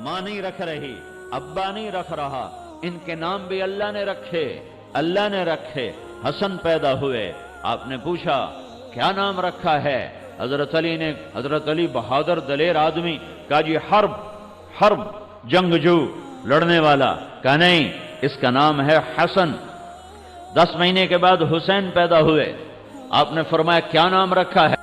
ماں نہیں رکھ رہی، ابا نہیں رکھ رہا، ان کے نام بھی اللہ نے رکھے، اللہ نے رکھے۔ حسن پیدا ہوئے، آپ نے پوچھا کیا نام رکھا ہے؟ حضرت علی بہادر دلیر آدمی، کہا جی حرب جنگجو لڑنے والا، کہا نہیں اس کا نام ہے حسن۔ 10 مہینے کے بعد حسین پیدا ہوئے، آپ نے فرمایا کیا نام رکھا ہے؟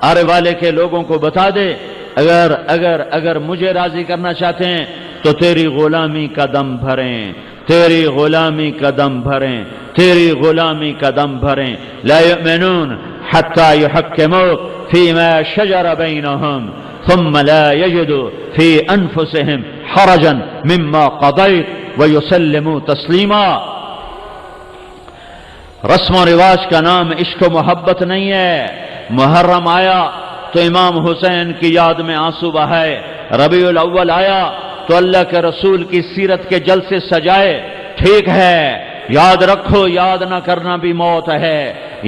آرے والے کے لوگوں کو بتا دے، اگر مجھے راضی کرنا چاہتے ہیں تو تیری غلامی کا دم بھریں، تیری غلامی کا دم بھریں، تیری غلامی کا دم بھریں۔ لا یؤمنون حتی یحکموک فیما شجر بینہم ثم لا یجدوا فی انفسہم حرجا مما قضیت ویسلموا تسلیما۔ رسم و رواج کا نام عشق و محبت نہیں ہے۔ محرم آیا تو امام حسین کی یاد میں آنسو بہائے، ربیع الاول آیا تو اللہ کے رسول کی سیرت کے جلسے سجائے۔ ٹھیک ہے، یاد رکھو، یاد نہ کرنا بھی موت ہے،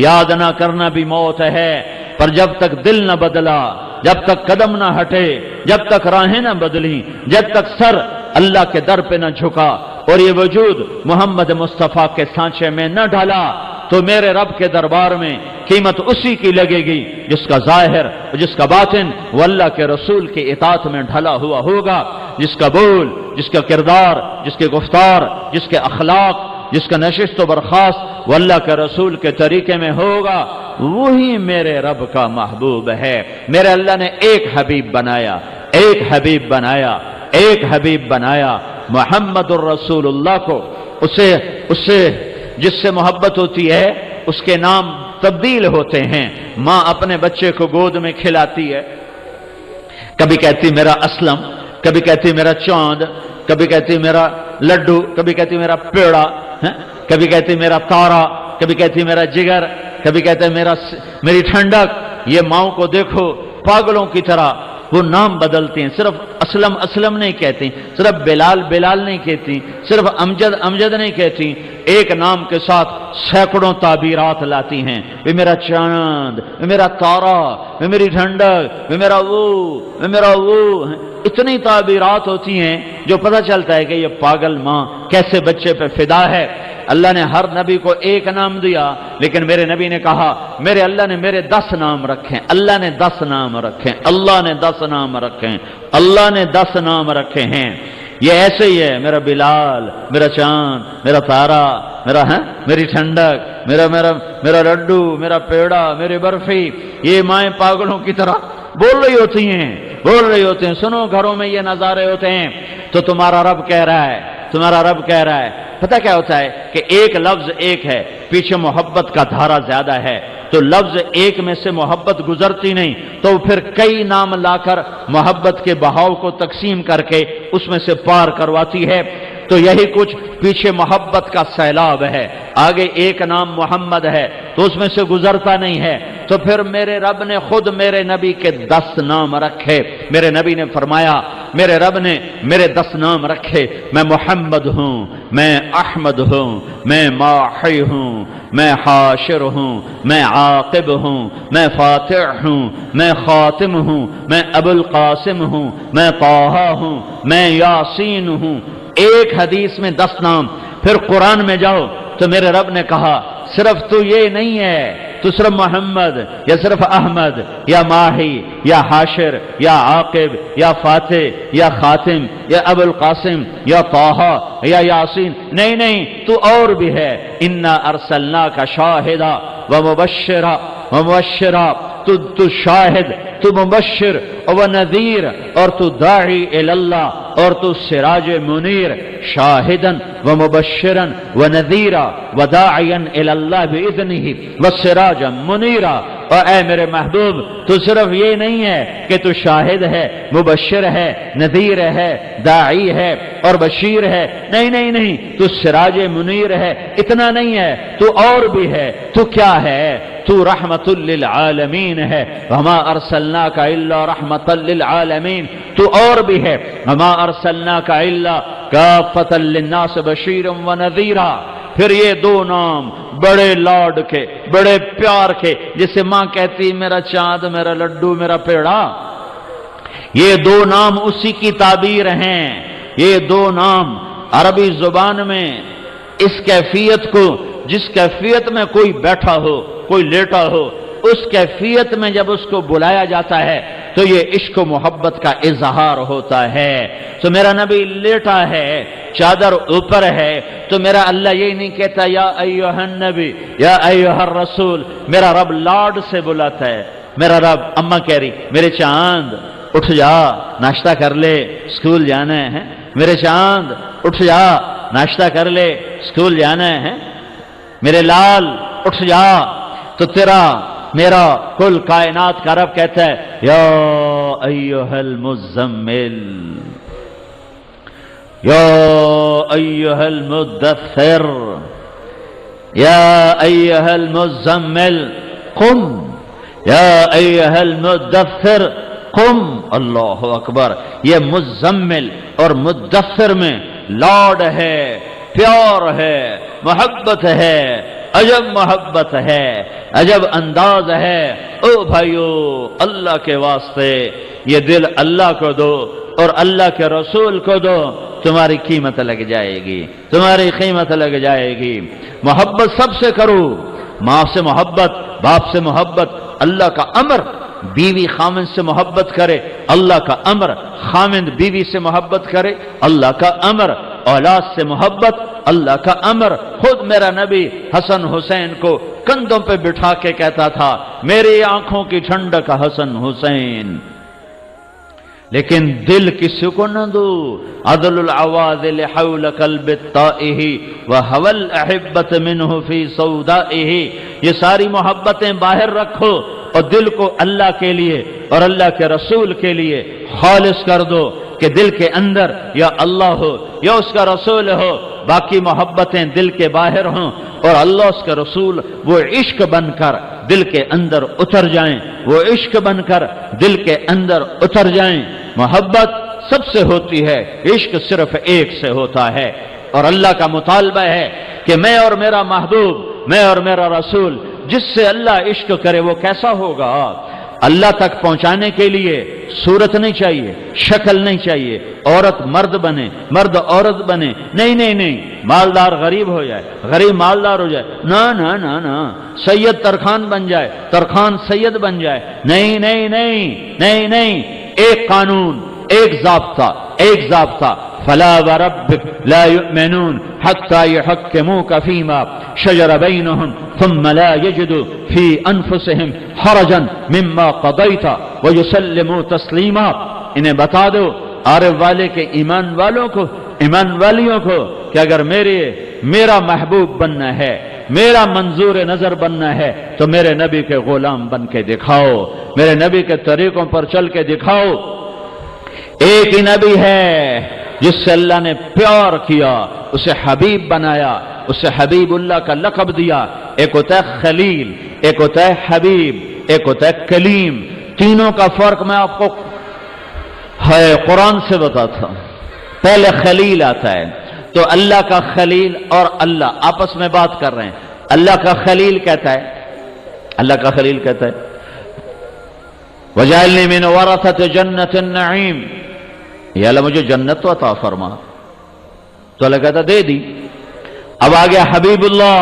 یاد نہ کرنا بھی موت ہے، پر جب تک دل نہ بدلا، جب تک قدم نہ ہٹے، جب تک راہیں نہ بدلی، جب تک سر اللہ کے در پہ نہ جھکا اور یہ وجود محمد مصطفیٰ کے سانچے میں نہ ڈالا، تو میرے رب کے دربار میں قیمت اسی کی لگے گی جس کا ظاہر جس کا باطن وہ اللہ کے رسول کی اطاعت میں ڈھلا ہوا ہوگا، جس کا بول، جس کا کردار، جس کے گفتار، جس کے اخلاق، جس کا نشست و برخاست وہ اللہ کے رسول کے طریقے میں ہوگا، وہی میرے رب کا محبوب ہے۔ میرے اللہ نے ایک حبیب بنایا، ایک حبیب بنایا، ایک حبیب بنایا، محمد الرسول اللہ کو۔ اسے جس سے محبت ہوتی ہے اس کے نام تبدیل ہوتے ہیں۔ ماں اپنے بچے کو گود میں کھلاتی ہے، کبھی کہتی میرا اسلم، کبھی کہتی میرا چاند، کبھی کہتی میرا لڈو، کبھی کہتی میرا پیڑا، کبھی کہتی میرا تارا، کبھی کہتی میرا جگر، کبھی کہتے میری ٹھنڈک۔ یہ ماؤں کو دیکھو پاگلوں کی طرح وہ نام بدلتی ہیں، صرف اسلم اسلم نہیں کہتی، صرف بلال بلال نہیں کہتی، صرف امجد امجد نہیں کہتی، ایک نام کے ساتھ سینکڑوں تعبیرات لاتی ہیں۔ وہ میرا چاند، وہ میرا تارا، وہ میری ٹھنڈک، وہ میرا وہ، اتنی تعبیرات ہوتی ہیں جو پتہ چلتا ہے کہ یہ پاگل ماں کیسے بچے پہ فدا ہے۔ اللہ نے ہر نبی کو ایک نام دیا، لیکن میرے نبی نے کہا میرے اللہ نے میرے 10 نام رکھے، اللہ نے 10 نام رکھے، اللہ نے 10 نام رکھے، اللہ نے 10 نام رکھے ہیں۔ یہ ایسے ہی ہے، میرا بلال، میرا چاند، میرا تارا، میری ٹھنڈک، میرا لڈو، میرا پیڑا، میری برفی۔ یہ مائیں پاگلوں کی طرح بول رہی ہوتی ہیں۔ سنو، گھروں میں یہ نظارے ہوتے ہیں تو تمہارا رب کہہ رہا ہے، پتہ کیا ہوتا ہے کہ ایک لفظ ایک ہے، پیچھے محبت کا دھارا زیادہ ہے، تو لفظ ایک میں سے محبت گزرتی نہیں، تو پھر کئی نام لا کر محبت کے بہاؤ کو تقسیم کر کے اس میں سے پار کرواتی ہے۔ تو یہی کچھ پیچھے محبت کا سیلاب ہے، آگے ایک نام محمد ہے تو اس میں سے گزرتا نہیں ہے، تو پھر میرے رب نے خود میرے نبی کے 10 نام رکھے۔ میرے نبی نے فرمایا میرے رب نے میرے 10 نام رکھے، میں محمد ہوں، میں احمد ہوں، میں ماحی ہوں، میں حاشر ہوں، میں عاقب ہوں، میں فاتح ہوں، میں خاتم ہوں، میں ابو القاسم ہوں، میں طٰہٰ ہوں، میں یاسین ہوں۔ ایک حدیث میں 10 نام۔ پھر قرآن میں جاؤ تو میرے رب نے کہا صرف تو یہ نہیں ہے، تو صرف محمد یا صرف احمد یا ماہی یا حاشر یا عاقب یا فاتح یا خاتم یا ابو القاسم یا طٰہٰ یا یاسین، نہیں، تو اور بھی ہے۔ انا ارسلناک شاہدا ومبشرا، تو شاہد، تو مبشر و نذیر، اور تو داعی اللہ، اور تو سراج منیر، شاہدن و مبشرن و نذیرا و داعیا اللہ باذنہ و سراجا منیرا۔ اور اے میرے محبوب، تو صرف یہ نہیں ہے کہ تو شاہد ہے، مبشر ہے، نذیر ہے، داعی ہے اور بشیر ہے، نہیں، تو سراج منیر ہے، اتنا نہیں ہے، تو اور بھی ہے۔ تو کیا ہے؟ تو رحمت للعالمین ہے، وما ارسلناک الا رحمت للعالمین، تو اور بھی ہے، وما ارسلناک الا کافۃ للناس بشیرا ونذیرا۔ پھر یہ 2 نام بڑے لاڈ کے، بڑے پیار کے، جسے ماں کہتی میرا چاند، میرا لڈو، میرا پیڑا، یہ دو نام اسی کی تعبیر ہیں. یہ دو نام عربی زبان میں اس کیفیت کو، جس کیفیت میں کوئی بیٹھا ہو، کوئی لیٹا ہو، اس کیفیت میں جب اس کو بلایا جاتا ہے تو یہ عشق و محبت کا اظہار ہوتا ہے. تو میرا نبی لیٹا ہے، چادر اوپر ہے، تو میرا اللہ یہی نہیں کہتا یا ایھا النبی یا ایھا الرسول. میرا رب لاڈ سے بلاتا ہے. میرا رب، اماں کہہ رہی میرے چاند اٹھ جا، ناشتہ کر لے، اسکول جانا ہے. میرے چاند اٹھ جا، ناشتہ کر لے، اسکول جانا ہے. میرے لال اٹھ جا. تو تیرا میرا کل کائنات کا رب کہتا ہے یا ایھا المزمل، یا ایھا المدثر، یا ایھا المزمل قم، یا ایھا المدثر قم. اللہ اکبر. یہ مزمل اور مدثر میں لاڈ ہے، پیار ہے، محبت ہے، عجب محبت ہے، عجب انداز ہے. او بھائیو، اللہ کے واسطے یہ دل اللہ کو دو اور اللہ کے رسول کو دو، تمہاری قیمت لگ جائے گی، تمہاری قیمت لگ جائے گی. محبت سب سے کرو، ماں سے محبت، باپ سے محبت. اللہ کا امر بیوی خامند سے محبت کرے، اللہ کا امر خامند بیوی سے محبت کرے، اللہ کا امر اولاد سے محبت، اللہ کا امر. خود میرا نبی حسن حسین کو کندھوں پہ بٹھا کے کہتا تھا میری آنکھوں کی ٹھنڈک حسن حسین. لیکن دل کسی کو نہ دو. عدل العواذل حول قلب الطائہ وہوى الاحبۃ منہ فی سودائہ. یہ ساری محبتیں باہر رکھو اور دل کو اللہ کے لیے اور اللہ کے رسول کے لیے خالص کر دو کہ دل کے اندر یا اللہ ہو یا اس کا رسول ہو. باقی محبتیں دل کے باہر ہوں اور اللہ اس کا رسول وہ عشق بن کر دل کے اندر اتر جائیں، وہ عشق بن کر دل کے اندر اتر جائیں. محبت سب سے ہوتی ہے، عشق صرف ایک سے ہوتا ہے. اور اللہ کا مطالبہ ہے کہ میں اور میرا محبوب، میں اور میرا رسول، جس سے اللہ عشق کرے وہ کیسا ہوگا. اللہ تک پہنچانے کے لیے صورت نہیں چاہیے، شکل نہیں چاہیے، عورت مرد بنے، مرد عورت بنے، نہیں نہیں نہیں، مالدار غریب ہو جائے، غریب مالدار ہو جائے، نہ نہ نہ نہ، سید ترخان بن جائے، ترخان سید بن جائے، نہیں نہیں نہیں نہیں نہیں. ایک قانون، ایک ضابطہ، ایک ضابطہ. فلا وربک لا یؤمنون حتی یحکموک فیما شجر بینہم ثم لا یجدوا فی انفسہم حرجا مما قضیت ویسلموا تسلیما. انہیں بتا دو عارف والے کے ایمان والوں کو، ایمان والیوں کو، کہ اگر میرا محبوب بننا ہے، میرا منظور نظر بننا ہے تو میرے نبی کے غلام بن کے دکھاؤ، میرے نبی کے طریقوں پر چل کے دکھاؤ. ایک ہی نبی ہے جس سے اللہ نے پیار کیا، اسے حبیب بنایا، اسے حبیب اللہ کا لقب دیا. ایک ہوتا ہے خلیل، ایک ہوتا ہے حبیب، ایک ہوتا ہے کلیم. تینوں کا فرق میں آپ کو قرآن سے بتاتا ہوں. پہلے خلیل آتا ہے تو اللہ کا خلیل اور اللہ آپس میں بات کر رہے ہیں. اللہ کا خلیل کہتا ہے، اللہ کا خلیل کہتا ہے وَجَعَلْنِي مِنْ وَرَثَةِ جَنَّةِ النَّعِيمِ، یا اللہ مجھے جنت تو عطا فرما. تو اللہ کہتا دے دی. اب آ گیا حبیب اللہ،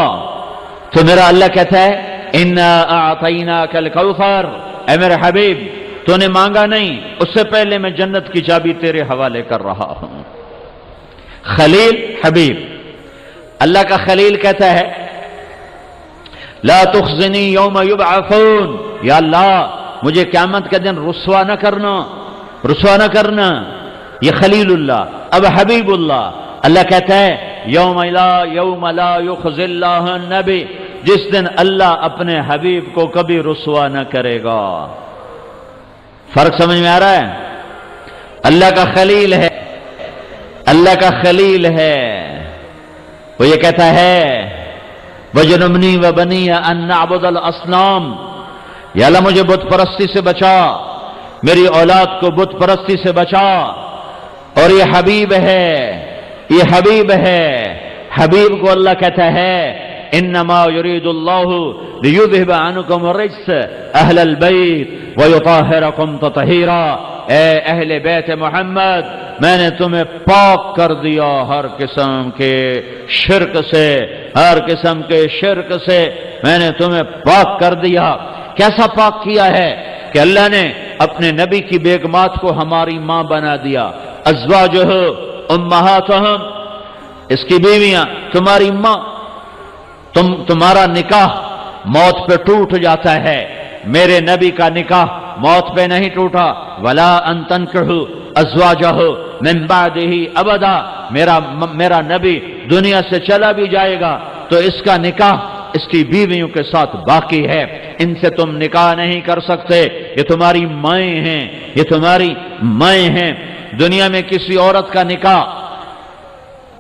تو میرا اللہ کہتا ہے اِنَّا أَعْطَيْنَاكَ الْكَوْثَرَ، اے میرے حبیب تو نے مانگا نہیں، اس سے پہلے میں جنت کی چابی تیرے حوالے کر رہا ہوں. خلیل حبیب. اللہ کا خلیل کہتا ہے لا تخزنی یوم یبعثون، یا اللہ مجھے قیامت کے دن رسوا نہ کرنا، رسوا نہ کرنا. یہ خلیل اللہ. اب حبیب اللہ، اللہ کہتا ہے یوم لا یخزی اللہ النبی، جس دن اللہ اپنے حبیب کو کبھی رسوا نہ کرے گا. فرق سمجھ میں آ رہا ہے؟ اللہ کا خلیل ہے، اللہ کا خلیل ہے. وہ یہ کہتا ہے وَجْنُبْنِي وَبَنِيَّ أَن نَّعْبُدَ الْأَصْنَامَ، یا اللہ مجھے بت پرستی سے بچا، میری اولاد کو بت پرستی سے بچا. اور یہ حبیب ہے، یہ حبیب ہے. حبیب کو اللہ کہتا ہے انما یرید اللہ لیذہب عنکم الرجس اہل البیت ویطہرکم تطہیرا. اے اہل بیت محمد میں نے تمہیں پاک کر دیا ہر قسم کے شرک سے، ہر قسم کے شرک سے میں نے تمہیں پاک کر دیا۔ کیسا پاک کیا ہے کہ اللہ نے اپنے نبی کی بیگمات کو ہماری ماں بنا دیا، ازواجہ امہاتہم، اس کی بیویاں تمہاری ماں، تمہارا نکاح موت پہ ٹوٹ جاتا ہے، میرے نبی کا نکاح موت پہ نہیں ٹوٹا، ولا ان تنکحوا ازواجہ من بعدہ ابدا، میرا نبی دنیا سے چلا بھی جائے گا تو اس کا نکاح اس کی بیویوں کے ساتھ باقی ہے، ان سے تم نکاح نہیں کر سکتے، یہ تمہاری مائیں ہیں، یہ تمہاری مائیں ہیں۔ دنیا میں کسی عورت کا نکاح،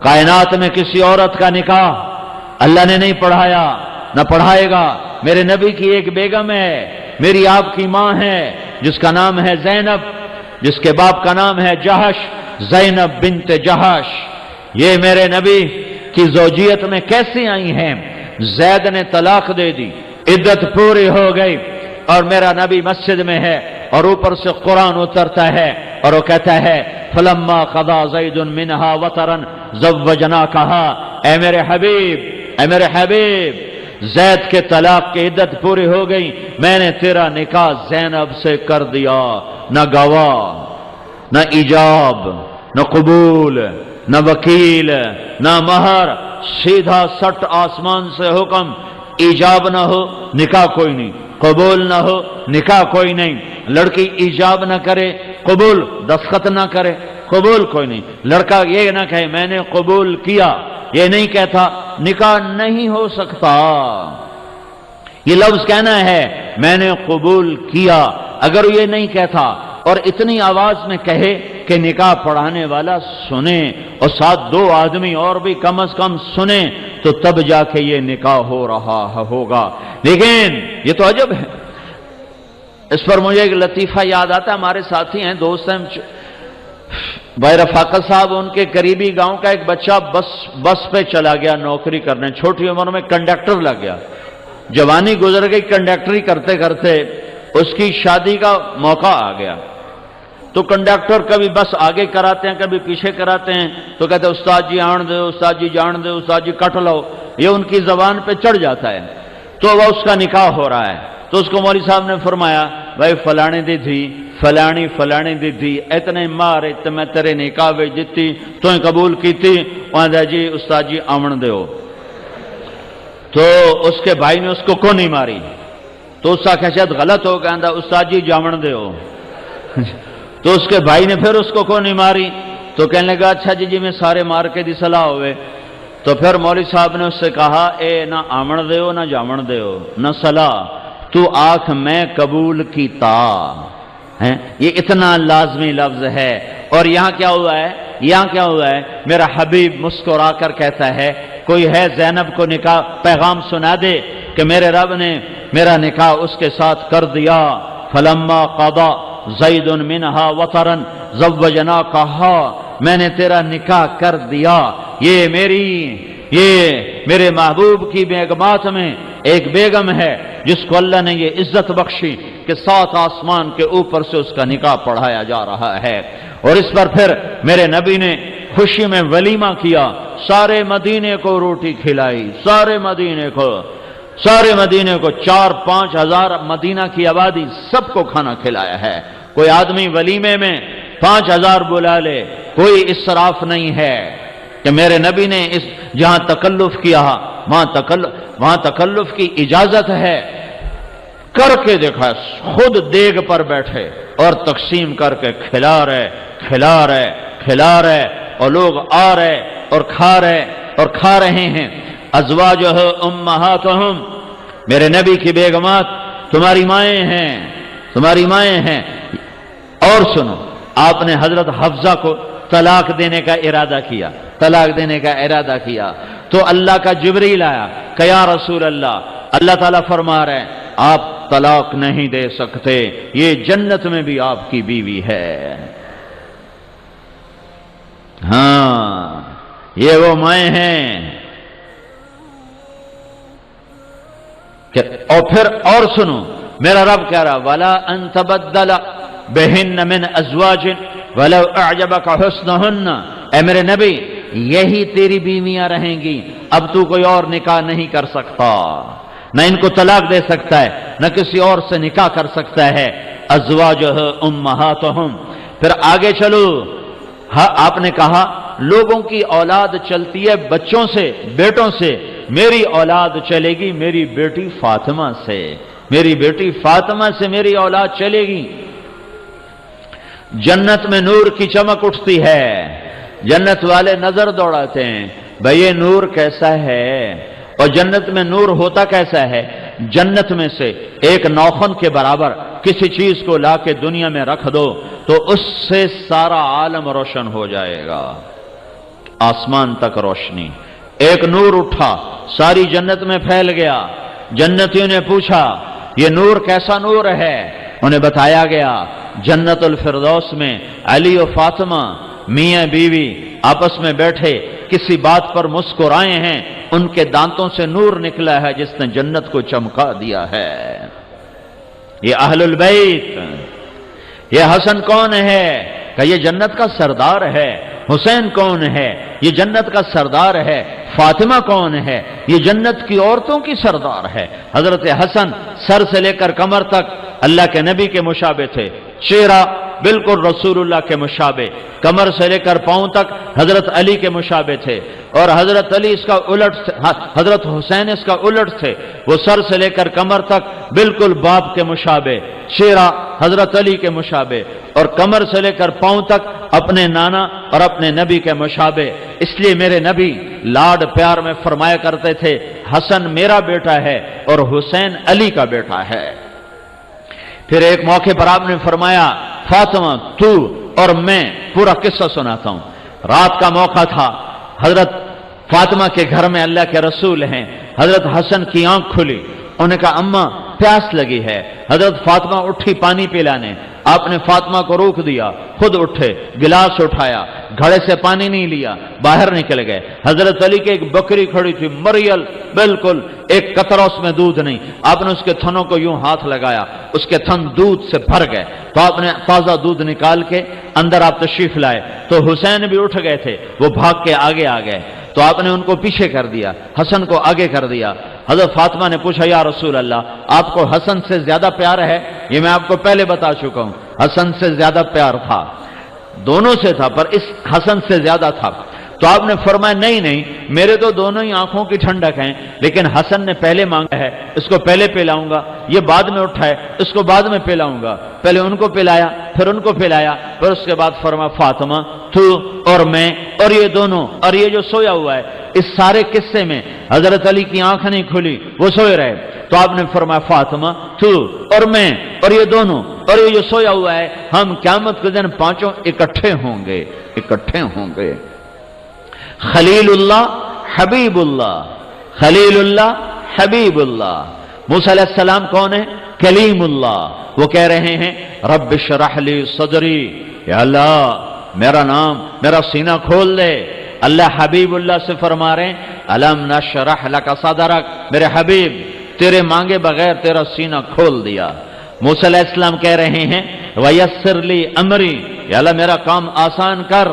کائنات میں کسی عورت کا نکاح اللہ نے نہیں پڑھایا، نہ پڑھائے گا۔ میرے نبی کی ایک بیگم ہے، میری آپ کی ماں ہے، جس کا نام ہے زینب، جس کے باپ کا نام ہے جہش، زینب بنت جہش۔ یہ میرے نبی کی زوجیت میں کیسے آئی ہیں؟ زید نے طلاق دے دی، عدت پوری ہو گئی، اور میرا نبی مسجد میں ہے اور اوپر سے قرآن اترتا ہے اور وہ کہتا ہے فلما قضى زید منها وطرا زوجناکہا، اے میرے حبیب، اے میرے حبیب، زید کے طلاق کی عدت پوری ہو گئی، میں نے تیرا نکاح زینب سے کر دیا، نہ گواہ، نہ ایجاب، نہ قبول، نہ وکیل، نہ مہر، سیدھا سٹ آسمان سے حکم، ایجاب نہ ہو نکاح کوئی نہیں، قبول نہ ہو نکاح کوئی نہیں، لڑکی ایجاب نہ کرے، قبول دستخط نہ کرے، قبول کوئی نہیں، لڑکا یہ نہ کہے میں نے قبول کیا، یہ نہیں کہتا نکاح نہیں ہو سکتا، یہ لفظ کہنا ہے میں نے قبول کیا۔ اگر یہ نہیں کہتا اور اتنی آواز میں کہے کہ نکاح پڑھانے والا سنے اور ساتھ دو آدمی اور بھی کم از کم سنے تو تب جا کے یہ نکاح ہو رہا ہوگا، لیکن یہ تو عجب ہے۔ اس پر مجھے ایک لطیفہ یاد آتا ہے، ہمارے ساتھی ہیں، دوست ہیں بھائی رفاقت صاحب، ان کے قریبی گاؤں کا ایک بچہ بس پہ چلا گیا نوکری کرنے، چھوٹی عمر میں کنڈکٹر لگ گیا، جوانی گزر گئی، کنڈکٹری کرتے کرتے اس کی شادی کا موقع آ گیا، تو کنڈکٹر کبھی بس آگے کراتے ہیں کبھی پیچھے کراتے ہیں، تو کہتے ہیں استاد جی آن دے، استاد جی جان دے، استاد جی کٹ لو، یہ ان کی زبان پہ چڑھ جاتا ہے، تو وہ اس کا نکاح ہو رہا ہے، تو اس کو مولوی صاحب نے فرمایا بھائی فلانے دی تھی، فلانی دی تھی، اتنے مارے تو میں تیرے نکاح وچ دتی، تو قبول کیتی، وہاں جی استاد جی آمن دیو، تو اس کے بھائی نے اس کو نہیں ماری، تو اس کا شاید غلط ہو گیا، استاد جی جامن دیو، تو اس کے بھائی نے پھر اس کو نہیں ماری، تو کہنے لگا اچھا جی میں سارے مار کے دی صلاح ہوئے، تو پھر مولوی صاحب نے اس سے کہا اے نہ آمن دیو نہ جامن دیو نہ صلاح، تو آنکھ میں قبول کیتا ہے، یہ اتنا لازمی لفظ ہے۔ اور یہاں کیا ہوا ہے، میرا حبیب مسکرا کر کہتا ہے کوئی ہے زینب کو نکاح پیغام سنا دے کہ میرے رب نے میرا نکاح اس کے ساتھ کر دیا، فلما قضى زید منها وطرا زوجناکہا، میں نے تیرا نکاح کر دیا۔ یہ میرے محبوب کی بیگمات میں ایک بیگم ہے جس کو اللہ نے یہ عزت بخشی کہ 7 آسمان کے اوپر سے اس کا نکاح پڑھایا جا رہا ہے، اور اس پر پھر میرے نبی نے خوشی میں ولیمہ کیا، سارے مدینے کو روٹی کھلائی، سارے مدینے کو 4-5 ہزار مدینہ کی آبادی سب کو کھانا کھلایا ہے۔ کوئی آدمی ولیمے میں 5000 بلا لے، کوئی اسراف نہیں ہے کہ میرے نبی نے جہاں تکلف کیا وہاں تکلف کی اجازت ہے، کر کے دیکھا، خود دیگ پر بیٹھے اور تقسیم کر کے کھلا رہے اور لوگ آ رہے اور کھا رہے ہیں۔ ازواجہ امہاتہم، میرے نبی کی بیگمات تمہاری مائیں ہیں۔ اور سنو، آپ نے حضرت حفصہ کو طلاق دینے کا ارادہ کیا تو اللہ کا جبریل آیا کہ یا رسول اللہ تعالیٰ فرما رہے ہیں آپ طلاق نہیں دے سکتے، یہ جنت میں بھی آپ کی بیوی ہے۔ ہاں یہ وہ مائیں ہیں اور پھر اور سنو، میرا رب کہہ رہا وَلَا أَن تَبَدَّلَ بہن من ازواج ولو اعجبک حسنہن، اے میرے نبی یہی تیری بیویاں رہیں گی، اب تو کوئی اور نکاح نہیں کر سکتا، نہ ان کو طلاق دے سکتا ہے، نہ کسی اور سے نکاح کر سکتا ہے۔ ازواجہ امہاتہم، پھر آگے چلو، آپ نے کہا لوگوں کی اولاد چلتی ہے بچوں سے، بیٹوں سے، میری اولاد چلے گی میری بیٹی فاطمہ سے، میری بیٹی فاطمہ سے میری اولاد چلے گی۔ جنت میں نور کی چمک اٹھتی ہے، جنت والے نظر دوڑاتے ہیں بھئی یہ نور کیسا ہے، اور جنت میں نور ہوتا کیسا ہے؟ جنت میں سے ایک نوخن کے برابر کسی چیز کو لا کے دنیا میں رکھ دو تو اس سے سارا عالم روشن ہو جائے گا، آسمان تک روشنی۔ ایک نور اٹھا ساری جنت میں پھیل گیا، جنتیوں نے پوچھا یہ نور کیسا نور ہے؟ انہیں بتایا گیا جنت الفردوس میں علی و فاطمہ میاں بیوی آپس میں بیٹھے کسی بات پر مسکرائے ہیں، ان کے دانتوں سے نور نکلا ہے جس نے جنت کو چمکا دیا ہے۔ یہ اہل البیت، یہ حسن کون ہے کہ یہ جنت کا سردار ہے، حسین کون ہے یہ جنت کا سردار ہے، فاطمہ کون ہے یہ جنت کی عورتوں کی سردار ہے۔ حضرت حسن سر سے لے کر کمر تک اللہ کے نبی کے مشابہ تھے، چہرہ بالکل رسول اللہ کے مشابہ، کمر سے لے کر پاؤں تک حضرت علی کے مشابہ تھے، اور حضرت علی اس کا الٹ، حضرت حسین اس کا الٹ تھے، وہ سر سے لے کر کمر تک بالکل باپ کے مشابہ، چہرہ حضرت علی کے مشابہ، اور کمر سے لے کر پاؤں تک اپنے نانا اور اپنے نبی کے مشابہ۔ اس لیے میرے نبی لاڈ پیار میں فرمایا کرتے تھے حسن میرا بیٹا ہے اور حسین علی کا بیٹا ہے۔ پھر ایک موقع پر آپ نے فرمایا فاطمہ تو اور میں پورا قصہ سناتا ہوں۔ رات کا موقع تھا، حضرت فاطمہ کے گھر میں اللہ کے رسول ہیں، حضرت حسن کی آنکھ کھلی، انہوں نے کہا اماں پیاس لگی ہے۔ حضرت فاطمہ اٹھی پانی پلانے، آپ نے فاطمہ کو روک دیا، خود اٹھے، گلاس اٹھایا، گھڑے سے پانی نہیں لیا، باہر نکل گئے۔ حضرت علی کی ایک بکری کھڑی تھی مریل، بالکل ایک قطرہ اس میں دودھ نہیں، آپ نے اس کے تھنوں کو یوں ہاتھ لگایا، اس کے تھن دودھ سے بھر گئے، تو آپ نے تازہ دودھ نکال کے اندر آپ تشریف لائے، تو حسین بھی اٹھ گئے تھے، وہ بھاگ کے آگے آ گئے، تو آپ نے ان کو پیچھے کر دیا، حسن کو آگے کر دیا۔ حضرت فاطمہ نے پوچھا یا رسول اللہ آپ کو حسن سے زیادہ پیار ہے؟ یہ میں آپ کو پہلے بتا چکا ہوں، حسن سے زیادہ پیار تھا، دونوں سے تھا پر اس حسن سے زیادہ تھا۔ تو آپ نے فرمایا نہیں میرے تو دونوں ہی آنکھوں کی ٹھنڈک ہیں، لیکن حسن نے پہلے مانگا ہے، اس کو پہلے پلاؤں گا، یہ بعد میں اٹھا ہے اس کو بعد میں پلاؤں گا۔ پہلے ان کو پلایا، پھر ان کو پلایا، پھر اس کے بعد فرمایا فاطمہ تو اور میں اور یہ دونوں، اور یہ جو سویا ہوا ہے، اس سارے قصے میں حضرت علی کی آنکھ نہیں کھلی، وہ سوئے رہے، تو آپ نے فرمایا فاطمہ تو اور میں اور یہ دونوں اور یہ جو سویا ہوا ہے، ہم قیامت کے دن پانچوں اکٹھے ہوں گے، اکٹھے ہوں گے۔ خلیل اللہ حبیب اللہ، خلیل اللہ حبیب اللہ۔ موسیٰ علیہ السلام کون ہے؟ کلیم اللہ۔ وہ کہہ رہے ہیں رب اشرح لی صدری، یا اللہ میرا نام میرا سینہ کھول دے۔ اللہ حبیب اللہ سے فرما رہے ہیں الم نشرح لک صدرک، میرے حبیب تیرے مانگے بغیر تیرا سینہ کھول دیا۔ موسیٰ علیہ السلام کہہ رہے ہیں ویسر لی امری، یا اللہ میرا کام آسان کر،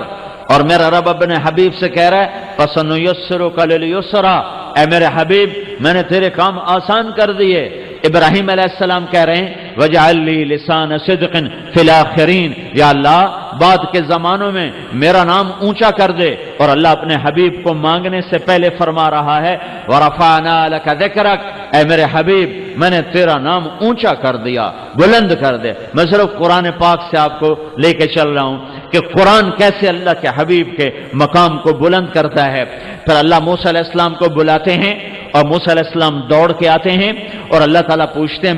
اور میرا رب اپنے حبیب سے کہہ رہا ہے فَسَنُيَسِّرُكَ لِلْيُسْرَىٰ، اے میرے حبیب میں نے تیرے کام آسان کر دیے۔ ابراہیم علیہ السلام کہہ رہے ہیں وَجْعَلْ لِي لِسَانَ صِدْقٍ فِي الْآخِرِينَ، یا اللہ بعد کے زمانوں میں میرا نام اونچا کر دے۔ اور اللہ اپنے حبیب کو مانگنے سے پہلے فرما رہا ہے وَرَفَعْنَا لَكَ ذِكْرَكَ، اے میرے حبیب میں نے تیرا نام اونچا کر دیا، بلند کر دے۔ میں صرف قرآن پاک سے آپ کو لے کے چل رہا ہوں کہ قرآن کیسے اللہ کے حبیب کے مقام کو بلند کرتا ہے۔ پھر اللہ موسیٰ علیہ السلام کو بلاتے ہیں اور موسیٰ علیہ السلام دوڑ کے آتے ہیں، اور اللہ تعالیٰ پوچھتے ہیں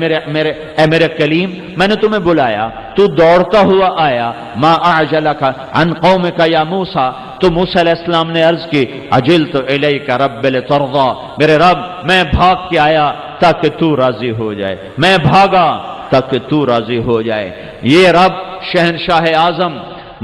اے میرے کلیم میں نے تمہیں بلایا، تو دوڑتا ہوا آیا، ما اعجلک عن قومک یا موسیٰ، تو موسیٰ علیہ السلام نے عرض کی عجلت الیک رب لترضی، میرے رب میں بھاگ کے آیا تاکہ تو راضی ہو جائے، میں بھاگا تاکہ تو راضی ہو جائے۔ یہ رب شہنشاہ اعظم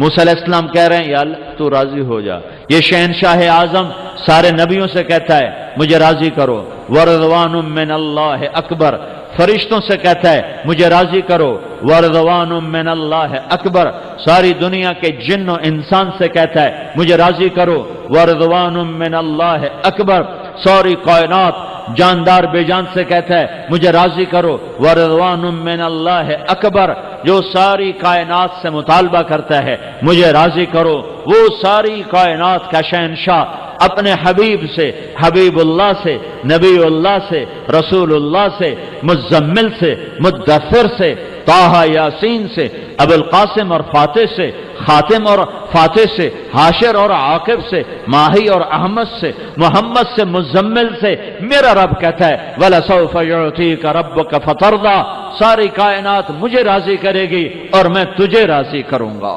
موسیٰ علیہ السلام کہہ رہے ہیں یا اللہ تو راضی ہو جا۔ یہ شہنشاہ اعظم سارے نبیوں سے کہتا ہے مجھے راضی کرو۔ وَرِضْوَانٌ مِّنَ اللَّهِ أَكْبَرُ، فرشتوں سے کہتا ہے مجھے راضی کرو، ورضوان من اللہ اکبر، ساری دنیا کے جن و انسان سے کہتا ہے مجھے راضی کرو، ورضوان من اللہ اکبر، ساری کائنات جاندار بے جان سے کہتا ہے مجھے راضی کرو، ورضوان من اللہ اکبر، جو ساری کائنات سے مطالبہ کرتا ہے مجھے راضی کرو، وہ ساری کائنات کا شہنشاہ اپنے حبیب سے، حبیب اللہ سے، نبی اللہ سے، رسول اللہ سے، مزمل سے، مدثر سے، طٰہٰ یاسین سے، ابو القاسم اور فاتح سے، خاتم اور فاتح سے، حاشر اور عاقب سے، ماہی اور احمد سے، محمد سے، مزمل سے میرا رب کہتا ہے وَلَسَوْفَ يُعْطِيكَ رَبُّكَ فَتَرْضَىٰ، ساری کائنات مجھے راضی کرے گی اور میں تجھے راضی کروں گا،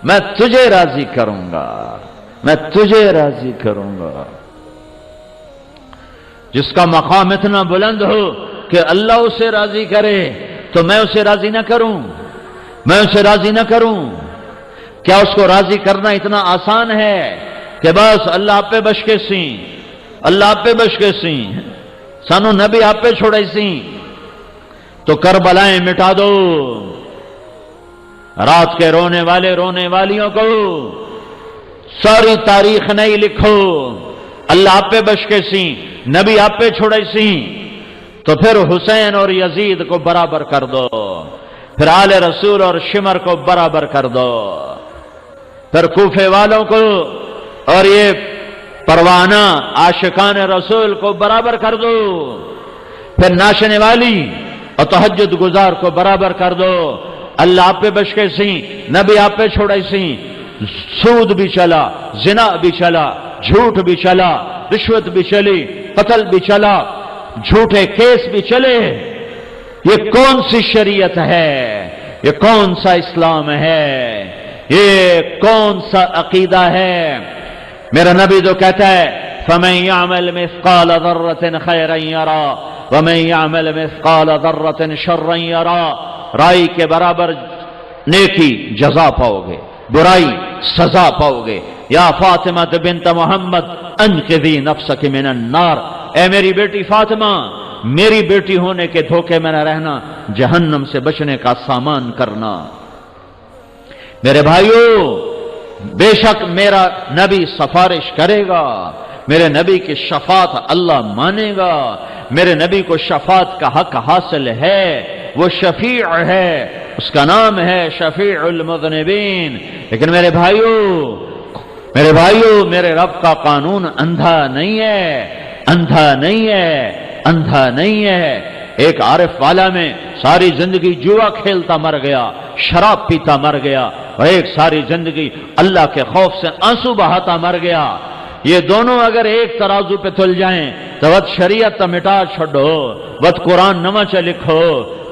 میں تجھے راضی کروں گا، میں تجھے راضی کروں گا۔ جس کا مقام اتنا بلند ہو کہ اللہ اسے راضی کرے تو میں اسے راضی نہ کروں، میں اسے راضی نہ کروں؟ کیا اس کو راضی کرنا اتنا آسان ہے کہ بس اللہ آپ پہ بش کے سی، اللہ آپ پہ بش کے سی، سانو نبی آپ پہ چھوڑے سی تو کربلائیں مٹا دو، رات کے رونے والے رونے والیوں کو ساری تاریخ نہیں لکھو، اللہ آپ پہ بش کے سی، نبی آپ پہ چھوڑے سی، تو پھر حسین اور یزید کو برابر کر دو، پھر آل رسول اور شمر کو برابر کر دو، پھر کوفے والوں کو اور یہ پروانہ عاشقان رسول کو برابر کر دو، پھر ناشنے والی اور تہجد گزار کو برابر کر دو، اللہ آپ پہ بش کے سی، نبی آپ پہ چھوڑے سی، سود بھی چلا، زنا بھی چلا، جھوٹ بھی چلا، رشوت بھی چلی، قتل بھی چلا، جھوٹے کیس بھی چلے، یہ کون سی شریعت ہے؟ یہ کون سا اسلام ہے؟ یہ کون سا عقیدہ ہے؟ میرا نبی تو کہتا ہے فَمَن يَعْمَلْ مِثْقَالَ ذَرَّةٍ خَيْرًا يَرَى وَمَن يَعْمَلْ مِثْقَالَ ذَرَّةٍ شَرًّا يَرَى، رائی کے برابر نیکی جزا پاؤ گے، برائی سزا پاؤ گے۔ یا فاطمہ بنت محمد انقذی نفسک من النار، اے میری بیٹی فاطمہ، میری بیٹی ہونے کے دھوکے میں نہ رہنا، جہنم سے بچنے کا سامان کرنا۔ میرے بھائیو، بے شک میرا نبی سفارش کرے گا، میرے نبی کی شفاعت اللہ مانے گا، میرے نبی کو شفاعت کا حق حاصل ہے، وہ شفیع ہے، اس کا نام ہے شفیع المذنبین۔ لیکن میرے بھائیو، میرے رب کا قانون اندھا نہیں ہے، اندھا نہیں ہے، اندھا نہیں ہے۔ ایک عارف والا میں ساری زندگی جوا کھیلتا مر گیا، شراب پیتا مر گیا، اور ایک ساری زندگی اللہ کے خوف سے آنسو بہاتا مر گیا۔ یہ دونوں اگر ایک ترازو پہ تل جائیں تو وت شریعت مٹا چھڑو، وت قرآن نواں چ لکھو،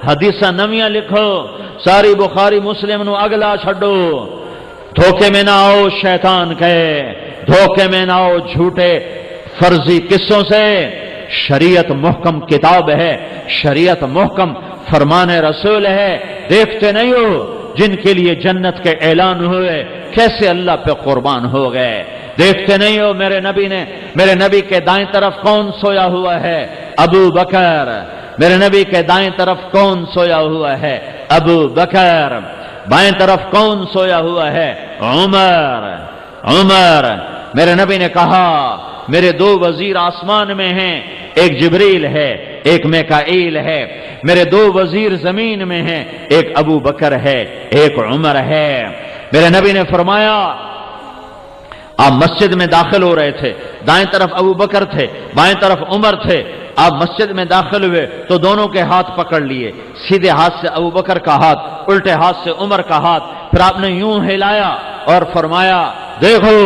حدیثہ نویاں لکھو، ساری بخاری مسلم نو اگلا چھڑو۔ دھوکے میں نہ آؤ شیطان کہے، دھوکے میں نہ آؤ جھوٹے فرضی قصوں سے۔ شریعت محکم کتاب ہے، شریعت محکم فرمان رسول ہے۔ دیکھتے نہیں ہو جن کے لیے جنت کے اعلان ہوئے کیسے اللہ پہ قربان ہو گئے؟ دیکھتے نہیں ہو میرے نبی کے دائیں طرف کون سویا ہوا ہے؟ ابو بکر۔ میرے نبی کے دائیں طرف کون سویا ہوا ہے؟ ابو بکر۔ بائیں طرف کون سویا ہوا ہے؟ عمر۔ میرے نبی نے کہا میرے دو وزیر آسمان میں ہیں، ایک جبریل ہے، ایک میکائیل ہے، میرے دو وزیر زمین میں ہیں، ایک ابو بکر ہے، ایک عمر ہے۔ میرے نبی نے فرمایا آپ مسجد میں داخل ہو رہے تھے، دائیں طرف ابو بکر تھے، بائیں طرف عمر تھے، آپ مسجد میں داخل ہوئے تو دونوں کے ہاتھ پکڑ لیے، سیدھے ہاتھ سے ابو بکر کا ہاتھ، الٹے ہاتھ سے عمر کا ہاتھ، پھر آپ نے یوں ہلایا اور فرمایا دیکھو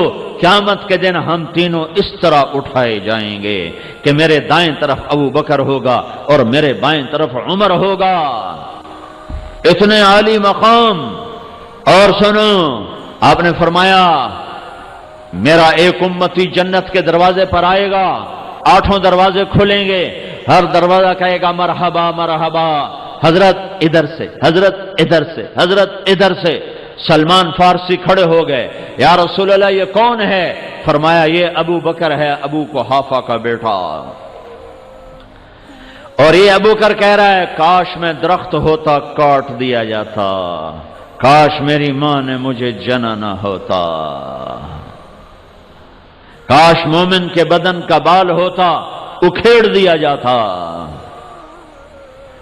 قیامت کے دن ہم تینوں اس طرح اٹھائے جائیں گے کہ میرے دائیں طرف ابو بکر ہوگا اور میرے بائیں طرف عمر ہوگا۔ اتنے عالی مقام۔ اور سنو، آپ نے فرمایا میرا ایک امتی جنت کے دروازے پر آئے گا، 8 دروازے کھلیں گے، ہر دروازہ کہے گا مرحبا مرحبا، حضرت ادھر سے، حضرت ادھر سے، حضرت ادھر سے۔ سلمان فارسی کھڑے ہو گئے، یا رسول اللہ یہ کون ہے؟ فرمایا یہ ابو بکر ہے، ابو قحافہ کا بیٹا۔ اور یہ ابو بکر کہہ رہا ہے کاش میں درخت ہوتا کاٹ دیا جاتا، کاش میری ماں نے مجھے جنا نہ ہوتا، کاش مومن کے بدن کا بال ہوتا اکھیڑ دیا جاتا۔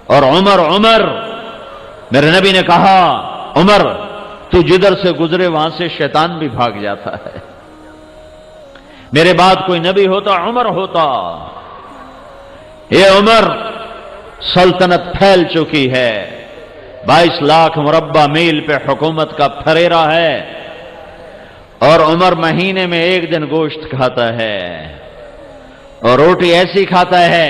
اور عمر میرے نبی نے کہا عمر تو جدھر سے گزرے وہاں سے شیطان بھی بھاگ جاتا ہے، میرے بعد کوئی نبی ہوتا عمر ہوتا۔ یہ عمر سلطنت پھیل چکی ہے، 22 لاکھ مربع میل پہ حکومت کا پھریرا ہے، اور عمر مہینے میں 1 دن گوشت کھاتا ہے، اور روٹی ایسی کھاتا ہے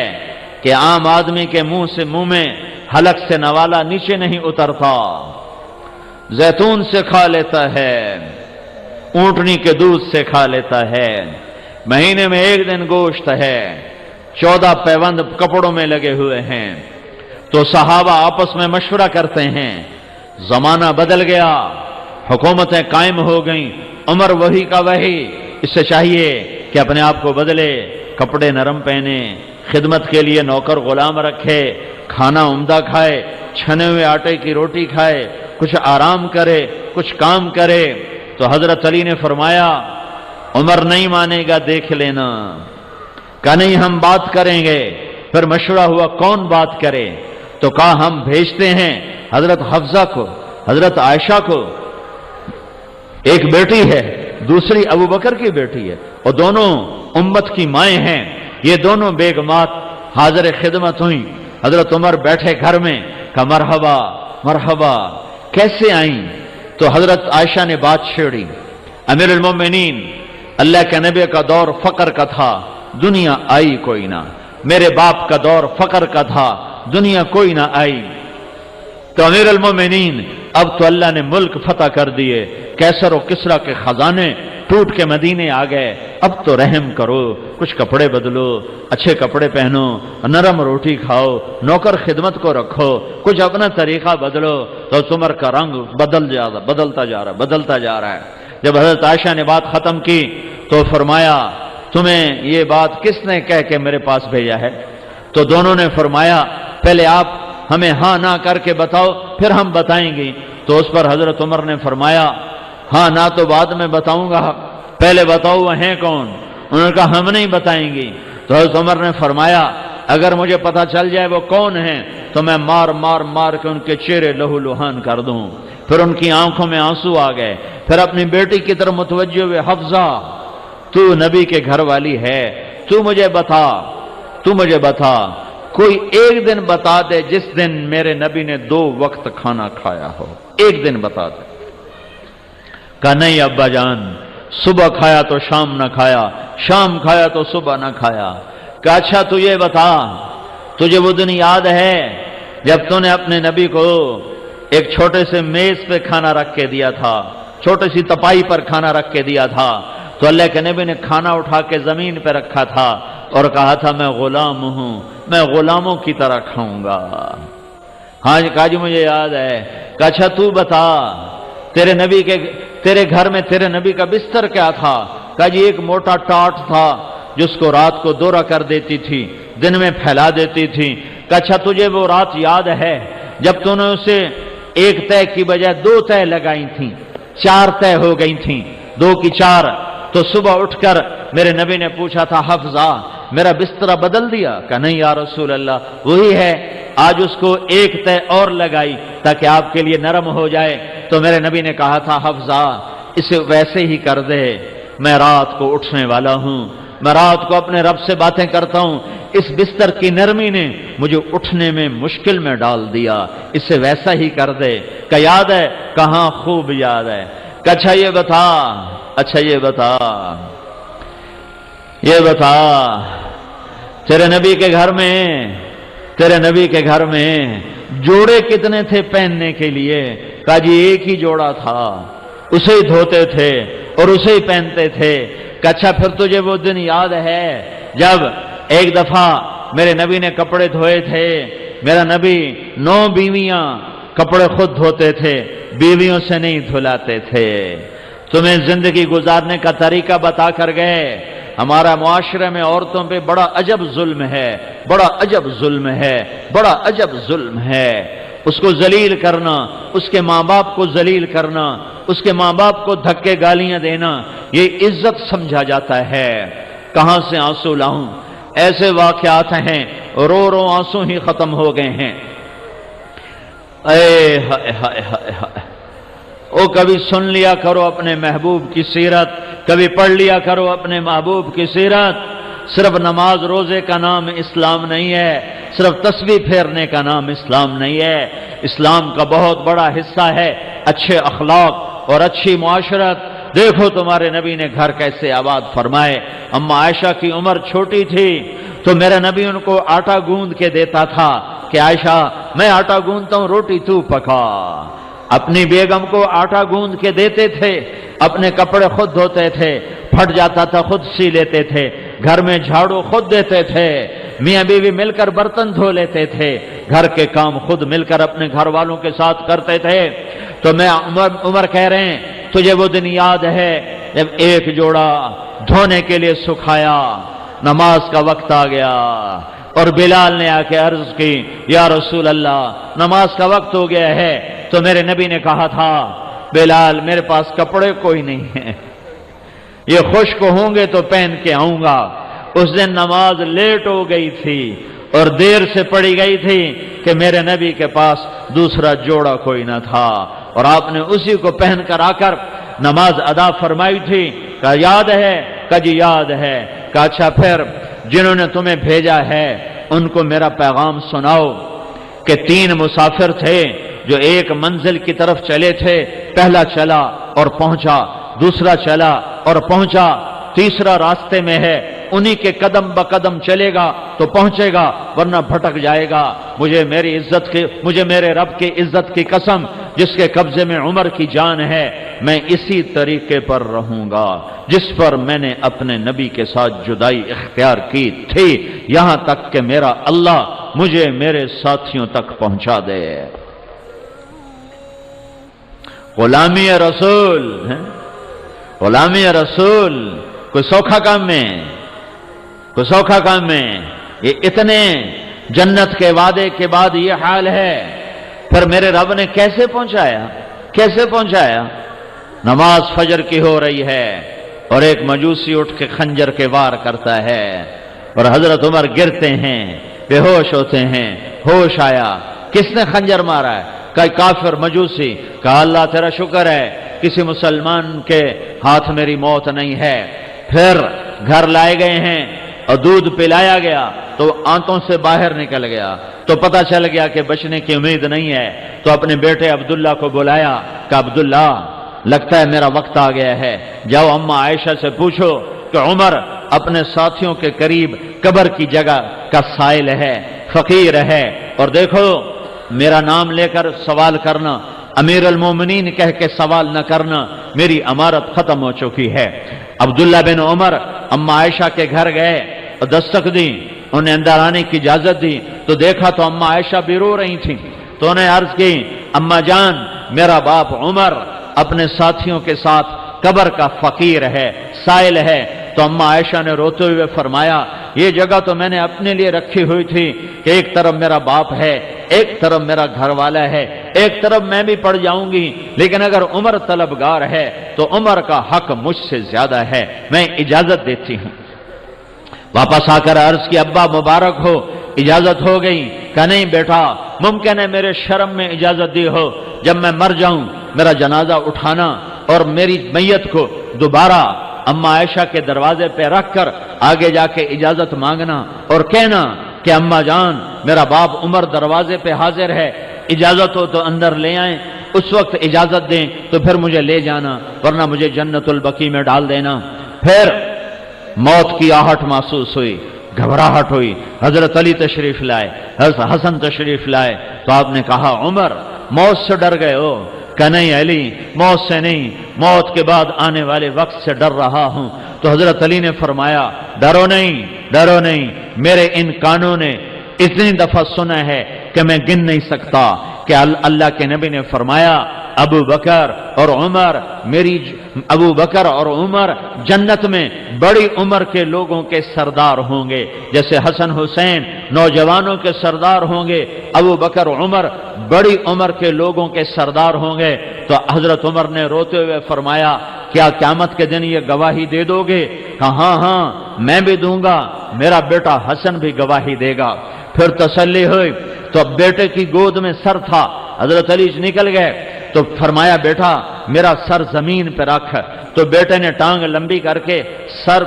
کہ عام آدمی کے منہ میں حلق سے نوالا نیچے نہیں اترتا، زیتون سے کھا لیتا ہے، اونٹنی کے دودھ سے کھا لیتا ہے، مہینے میں 1 دن گوشت ہے، 14 پیوند کپڑوں میں لگے ہوئے ہیں۔ تو صحابہ آپس میں مشورہ کرتے ہیں، زمانہ بدل گیا، حکومتیں قائم ہو گئیں، عمر وہی کا وہی، اس سے چاہیے کہ اپنے آپ کو بدلے، کپڑے نرم پہنے، خدمت کے لیے نوکر غلام رکھے، کھانا عمدہ کھائے، چھنے ہوئے آٹے کی روٹی کھائے، کچھ آرام کرے، کچھ کام کرے۔ تو حضرت علی نے فرمایا عمر نہیں مانے گا دیکھ لینا، کہا نہیں ہم بات کریں گے۔ پھر مشورہ ہوا کون بات کرے، تو کہا ہم بھیجتے ہیں حضرت حفصہ کو، حضرت عائشہ کو، ایک بیٹی ہے دوسری ابو بکر کی بیٹی ہے، اور دونوں امت کی مائیں ہیں، یہ دونوں بیگمات حاضر خدمت ہوئیں۔ حضرت عمر بیٹھے گھر میں، کہا مرحبا مرحبا، کیسے آئیں؟ تو حضرت عائشہ نے بات چھیڑی، امیر المومنین اللہ کے نبی کا دور فقر کا تھا، دنیا آئی کوئی نہ، میرے باپ کا دور فقر کا تھا، دنیا کوئی نہ آئی۔ تو امیر المومنین اب تو اللہ نے ملک فتح کر دیے، کیسر و کسرا کے خزانے ٹوٹ کے مدینے آ گئے، اب تو رحم کرو، کچھ کپڑے بدلو، اچھے کپڑے پہنو، نرم روٹی کھاؤ، نوکر خدمت کو رکھو، کچھ اپنا طریقہ بدلو۔ تو عمر کا رنگ بدلتا جا رہا ہے۔ جب حضرت عائشہ نے بات ختم کی تو فرمایا تمہیں یہ بات کس نے کہہ کے میرے پاس بھیجا ہے؟ تو دونوں نے فرمایا پہلے آپ ہمیں ہاں نہ کر کے بتاؤ پھر ہم بتائیں گے۔ تو اس پر حضرت عمر نے فرمایا ہاں نہ تو بعد میں بتاؤں گا، پہلے بتاؤ وہ ہیں کون؟ انہوں نے کہا ہم نہیں بتائیں گے۔ تو حضرت عمر نے فرمایا اگر مجھے پتا چل جائے وہ کون ہیں تو میں مار کے ان کے چہرے لہو لہان کر دوں۔ پھر ان کی آنکھوں میں آنسو آ گئے، پھر اپنی بیٹی کی طرف متوجہ ہوئے، حفصہ تو نبی کے گھر والی ہے، تو مجھے بتا کوئی ایک دن بتا دے جس دن میرے نبی نے 2 وقت کھانا کھایا ہو، ایک دن بتا دے۔ کہا نہیں ابا جان، صبح کھایا تو شام نہ کھایا، شام کھایا تو صبح نہ کھایا۔ کہا اچھا تو یہ بتا تجھے وہ دن یاد ہے جب تو نے اپنے نبی کو ایک چھوٹے سے میز پہ کھانا رکھ کے دیا تھا، چھوٹی سی تپائی پر کھانا رکھ کے دیا تھا، تو اللہ کے نبی نے کھانا اٹھا کے زمین پہ رکھا تھا اور کہا تھا میں غلام ہوں، میں غلاموں کی طرح کھاؤں گا۔ ہاں جی کہا جی مجھے یاد ہے۔ کہا اچھا تو بتا تیرے گھر میں تیرے نبی کا بستر کیا تھا؟ کہا جی ایک موٹا ٹاٹ تھا جس کو رات کو دورہ کر دیتی تھی، دن میں پھیلا دیتی تھی۔ کہا اچھا تجھے وہ رات یاد ہے جب تو نے اسے 1 تہہ کی بجائے 2 تہہ لگائی تھیں، 4 تہہ ہو گئی تھیں، 2 کی 4۔ تو صبح اٹھ کر میرے نبی نے پوچھا تھا حفصہ میرا بستر بدل دیا؟ کہا نہیں یا رسول اللہ وہی ہے، آج اس کو 1 تہہ اور لگائی تاکہ آپ کے لیے نرم ہو جائے۔ تو میرے نبی نے کہا تھا حفصہ اسے ویسے ہی کر دے، میں رات کو اٹھنے والا ہوں، میں رات کو اپنے رب سے باتیں کرتا ہوں، اس بستر کی نرمی نے مجھے اٹھنے میں مشکل میں ڈال دیا، اسے ویسا ہی کر دے۔ کہ یاد ہے؟ کہاں خوب یاد ہے۔ کہ اچھا یہ بتا تیرے نبی کے گھر میں جوڑے کتنے تھے پہننے کے لیے؟ کہا جی 1 ہی جوڑا تھا، اسے ہی دھوتے تھے اور اسے ہی پہنتے تھے۔ کہ اچھا پھر تجھے وہ دن یاد ہے جب ایک دفعہ میرے نبی نے کپڑے دھوئے تھے؟ میرا نبی 9 بیویاں کپڑے خود دھوتے تھے، بیویوں سے نہیں دھلاتے تھے۔ تمہیں زندگی گزارنے کا طریقہ بتا کر گئے، ہمارا معاشرے میں عورتوں پہ بڑا عجب ظلم ہے، بڑا عجب ظلم ہے، بڑا عجب ظلم ہے۔ اس کو ذلیل کرنا، اس کے ماں باپ کو ذلیل کرنا، اس کے ماں باپ کو دھکے گالیاں دینا، یہ عزت سمجھا جاتا ہے۔ کہاں سے آنسو لاؤں؟ ایسے واقعات ہیں رو رو آنسو ہی ختم ہو گئے ہیں۔ اے ہائے ہائے ہائے ہائے، او کبھی سن لیا کرو اپنے محبوب کی سیرت، کبھی پڑھ لیا کرو اپنے محبوب کی سیرت۔ صرف نماز روزے کا نام اسلام نہیں ہے، صرف تسبیح پھیرنے کا نام اسلام نہیں ہے۔ اسلام کا بہت بڑا حصہ ہے اچھے اخلاق اور اچھی معاشرت۔ دیکھو تمہارے نبی نے گھر کیسے آباد فرمائے۔ اما عائشہ کی عمر چھوٹی تھی تو میرا نبی ان کو آٹا گوندھ کے دیتا تھا کہ عائشہ میں آٹا گوندھتا ہوں، روٹی تو پکا۔ اپنی بیگم کو آٹا گوندھ کے دیتے تھے، اپنے کپڑے خود دھوتے تھے، پھٹ جاتا تھا خود سی لیتے تھے، گھر میں جھاڑو خود دیتے تھے، میاں بیوی مل کر برتن دھو لیتے تھے، گھر کے کام خود مل کر اپنے گھر والوں کے ساتھ کرتے تھے۔ تو میں عمر کہہ رہے ہیں تجھے وہ دن یاد ہے جب ایک جوڑا دھونے کے لیے سکھایا، نماز کا وقت آ گیا اور بلال نے آ کے عرض کی یا رسول اللہ نماز کا وقت ہو گیا ہے، تو میرے نبی نے کہا تھا بلال میرے پاس کپڑے کوئی نہیں ہیں، یہ خشک ہوں گے تو پہن کے آؤں گا۔ اس دن نماز لیٹ ہو گئی تھی اور دیر سے پڑھی گئی تھی کہ میرے نبی کے پاس دوسرا جوڑا کوئی نہ تھا، اور آپ نے اسی کو پہن کر آ کر نماز ادا فرمائی تھی۔ کہا یاد ہے؟ کہا جی یاد ہے۔ کہا اچھا پھر جنہوں نے تمہیں بھیجا ہے ان کو میرا پیغام سناؤ کہ 3 مسافر تھے جو ایک منزل کی طرف چلے تھے، پہلا چلا اور پہنچا، دوسرا چلا اور پہنچا، تیسرا راستے میں ہے، انہی کے قدم بقدم چلے گا تو پہنچے گا ورنہ بھٹک جائے گا۔ مجھے میرے رب کی عزت کی قسم جس کے قبضے میں عمر کی جان ہے، میں اسی طریقے پر رہوں گا جس پر میں نے اپنے نبی کے ساتھ جدائی اختیار کی تھی، یہاں تک کہ میرا اللہ مجھے میرے ساتھیوں تک پہنچا دے۔ غلامی رسول، غلامی رسول کوئی سوکھا کام میں، کوئی سوکھا کام میں، یہ اتنے جنت کے وعدے کے بعد یہ حال ہے، پھر میرے رب نے کیسے پہنچایا؟ کیسے پہنچایا؟ نماز فجر کی ہو رہی ہے اور ایک مجوسی اٹھ کے خنجر کے وار کرتا ہے اور حضرت عمر گرتے ہیں، بے ہوش ہوتے ہیں، ہوش آیا، کس نے خنجر مارا ہے؟ کہ کافر مجوسی۔ کہا اللہ تیرا شکر ہے کسی مسلمان کے ہاتھ میری موت نہیں ہے۔ پھر گھر لائے گئے ہیں اور دودھ پلایا گیا تو آنتوں سے باہر نکل گیا، تو پتہ چل گیا کہ بچنے کی امید نہیں ہے، تو اپنے بیٹے عبداللہ کو بلایا کہ عبداللہ لگتا ہے میرا وقت آ گیا ہے، جاؤ اما عائشہ سے پوچھو کہ عمر اپنے ساتھیوں کے قریب قبر کی جگہ کا سائل ہے، فقیر ہے، اور دیکھو میرا نام لے کر سوال کرنا، امیر المومنین کہہ کے سوال نہ کرنا، میری امارت ختم ہو چکی ہے۔ عبداللہ بن عمر اما عائشہ کے گھر گئے اور دستک دی، انہیں اندر آنے کی اجازت دی تو دیکھا تو اما عائشہ بھی رو رہی تھیں، تو انہیں عرض کی اما جان میرا باپ عمر اپنے ساتھیوں کے ساتھ قبر کا فقیر ہے، سائل ہے۔ تو اما عائشہ نے روتے ہوئے فرمایا یہ جگہ تو میں نے اپنے لیے رکھی ہوئی تھی کہ ایک طرف میرا باپ ہے، ایک طرف میرا گھر والا ہے، ایک طرف میں بھی پڑ جاؤں گی، لیکن اگر عمر طلبگار ہے تو عمر کا حق مجھ سے زیادہ ہے، میں اجازت دیتی ہوں۔ واپس آ کر عرض کی ابا مبارک ہو، اجازت ہو گئی؟ کہ نہیں بیٹا، ممکن ہے میرے شرم میں اجازت دی ہو، جب میں مر جاؤں میرا جنازہ اٹھانا اور میری میت کو دوبارہ اما عائشہ کے دروازے پہ رکھ کر آگے جا کے اجازت مانگنا اور کہنا کہ اما جان میرا باپ عمر دروازے پہ حاضر ہے، اجازت ہو تو اندر لے آئیں، اس وقت اجازت دیں تو پھر مجھے لے جانا ورنہ مجھے جنت البقیع میں ڈال دینا۔ پھر موت کی آہٹ محسوس ہوئی، گھبراہٹ ہوئی، حضرت علی تشریف لائے، حضرت حسن تشریف لائے، تو آپ نے کہا عمر موت سے ڈر گئے ہو؟ کہ نہیں علی موت سے نہیں، موت کے بعد آنے والے وقت سے ڈر رہا ہوں۔ تو حضرت علی نے فرمایا ڈرو نہیں، ڈرو نہیں، میرے ان کانوں نے اتنی دفعہ سنا ہے کہ میں گن نہیں سکتا، کہ اللہ کے نبی نے فرمایا ابو بکر اور عمر جنت میں بڑی عمر کے لوگوں کے سردار ہوں گے، جیسے حسن حسین نوجوانوں کے سردار ہوں گے، ابو بکر عمر بڑی عمر کے لوگوں کے سردار ہوں گے۔ تو حضرت عمر نے روتے ہوئے فرمایا کیا قیامت کے دن یہ گواہی دے دو گے؟ کہا ہاں میں بھی دوں گا، میرا بیٹا حسن بھی گواہی دے گا۔ پھر تسلی ہوئی تو بیٹے کی گود میں سر تھا، حضرت علی نکل گئے تو فرمایا بیٹا میرا سر زمین پہ رکھ، تو بیٹے نے ٹانگ لمبی کر کے سر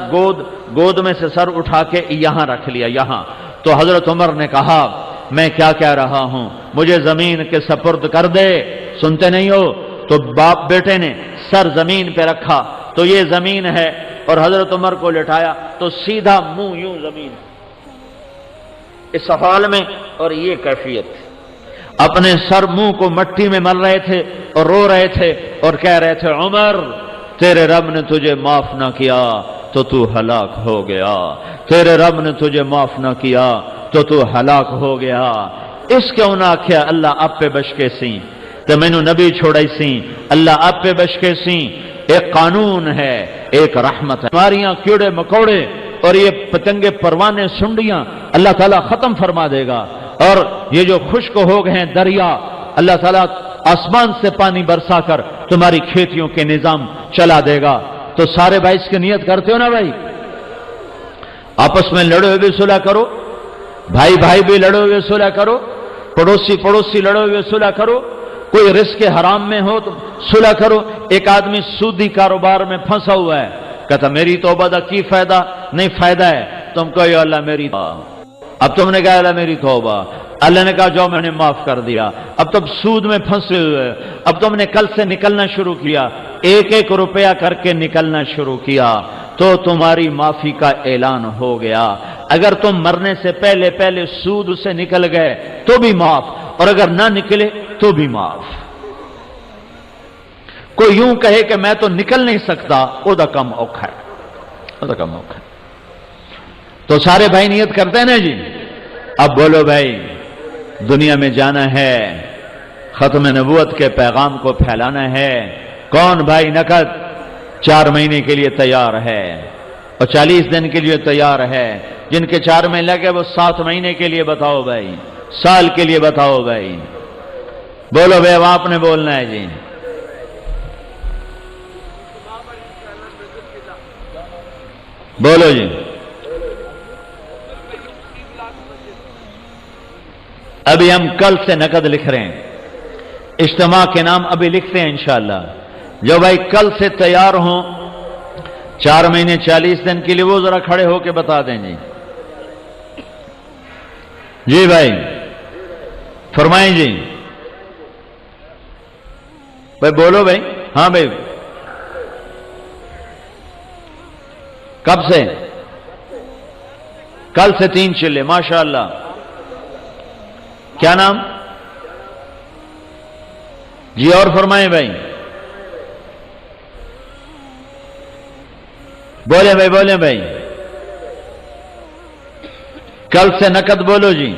گود میں سے سر اٹھا کے یہاں رکھ لیا، یہاں۔ تو حضرت عمر نے کہا میں کیا کہہ رہا ہوں، مجھے زمین کے سپرد کر دے، سنتے نہیں ہو؟ تو باپ بیٹے نے سر زمین پہ رکھا تو یہ زمین ہے، اور حضرت عمر کو لٹایا تو سیدھا منہ یوں زمین اس حال میں، اور یہ کیفیت اپنے سر منہ کو مٹی میں مل رہے تھے اور رو رہے تھے اور کہہ رہے تھے عمر تیرے رب نے تجھے معاف نہ کیا تو تو ہلاک ہو گیا، تیرے رب نے تجھے معاف نہ کیا تو تو ہلاک ہو گیا۔ اس کیوں نہ آکھیا اللہ آپ پہ بشکے سی تو مینوں نبی چھوڑائی سی، اللہ آپ پہ بشکے سی۔ ایک قانون ہے، ایک رحمت ہے، بیماریاں کیڑے مکوڑے اور یہ پتنگے پروانے سنڈیاں اللہ تعالیٰ ختم فرما دے گا، اور یہ جو خشک ہو گئے ہیں دریا اللہ تعالیٰ آسمان سے پانی برسا کر تمہاری کھیتیوں کے نظام چلا دے گا۔ تو سارے بھائی اس کی نیت کرتے ہو نا بھائی؟ آپس میں لڑے ہوئے بھی صلح کرو، بھائی بھائی بھی لڑے ہوئے صلح کرو، پڑوسی لڑے ہوئے صلح کرو، کوئی رزق حرام میں ہو تو صلح کرو۔ ایک آدمی سودی کاروبار میں پھنسا ہوا ہے، کہتا میری توبہ دا کی فائدہ؟ نہیں فائدہ ہے، تم کہو یا اللہ میری توبہ۔ اب تم نے کہا اللہ میری توبہ، اللہ نے کہا جو میں نے معاف کر دیا۔ اب تم سود میں پھنسے ہوئے، اب تم نے کل سے نکلنا شروع کیا، ایک ایک روپیہ کر کے نکلنا شروع کیا تو تمہاری معافی کا اعلان ہو گیا۔ اگر تم مرنے سے پہلے سود سے نکل گئے تو بھی معاف، اور اگر نہ نکلے تو بھی معاف۔ کوئی یوں کہے کہ میں تو نکل نہیں سکتا، او دا کم اوکھا ہے، او دا کم اوکھا ہے۔ تو سارے بھائی نیت کرتے ہیں نا جی؟ اب بولو بھائی دنیا میں جانا ہے، ختم نبوت کے پیغام کو پھیلانا ہے، کون بھائی نقد 4 مہینے کے لیے تیار ہے اور 40 دن کے لیے تیار ہے؟ جن کے 4 مہینے لگے وہ 7 مہینے کے لیے بتاؤ بھائی، سال کے لیے بتاؤ بھائی، بولو بھائی آپ نے بولنا ہے جی۔ بولو جی۔ ابھی ہم کل سے نقد لکھ رہے ہیں، اجتماع کے نام ابھی لکھتے ہیں انشاءاللہ۔ جو بھائی کل سے تیار ہوں 4 مہینے 40 دن کے لیے وہ ذرا کھڑے ہو کے بتا دیں جی۔ جی بھائی فرمائیں جی، بھائی بولو بھائی۔ ہاں بھائی کب سے؟ کل سے 3 چلے، ماشاءاللہ۔ کیا نام؟ جی اور فرمائیں بھائی، بولے بھائی، بولے بھائی، کل سے نقد بولو جی۔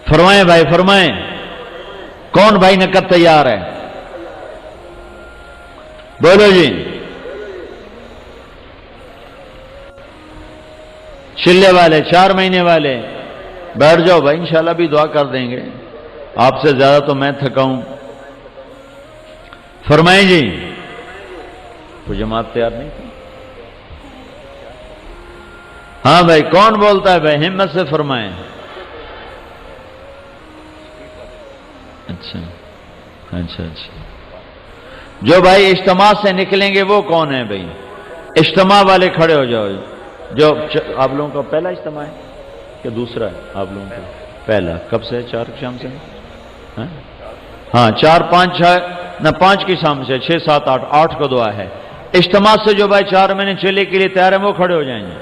فرمائیں بھائی فرمائیں، کون بھائی نقد تیار ہے؟ بولو جی۔ چلے والے 4 مہینے والے بیٹھ جاؤ بھائی، انشاءاللہ بھی دعا کر دیں گے، آپ سے زیادہ تو میں تھکاؤں۔ فرمائیں جی۔ تو جماعت تیار نہیں تھی؟ ہاں بھائی کون بولتا ہے بھائی؟ ہمت سے فرمائیں۔ اچھا اچھا اچھا، جو بھائی اجتماع سے نکلیں گے وہ کون ہے بھائی؟ اجتماع والے کھڑے ہو جاؤ۔ جو آپ لوگوں کا پہلا اجتماع ہے کہ دوسرا ہے؟ آپ لوگوں کا پہلا کب سے ہے؟ 4 کی شام سے؟ ہاں 4 5 6 نہ 5 کی شام سے، 6 7 8 کو دعا ہے۔ اجتماع سے جو بھائی 4 مہینے چلے کے لیے تیار ہیں وہ کھڑے ہو جائیں گے۔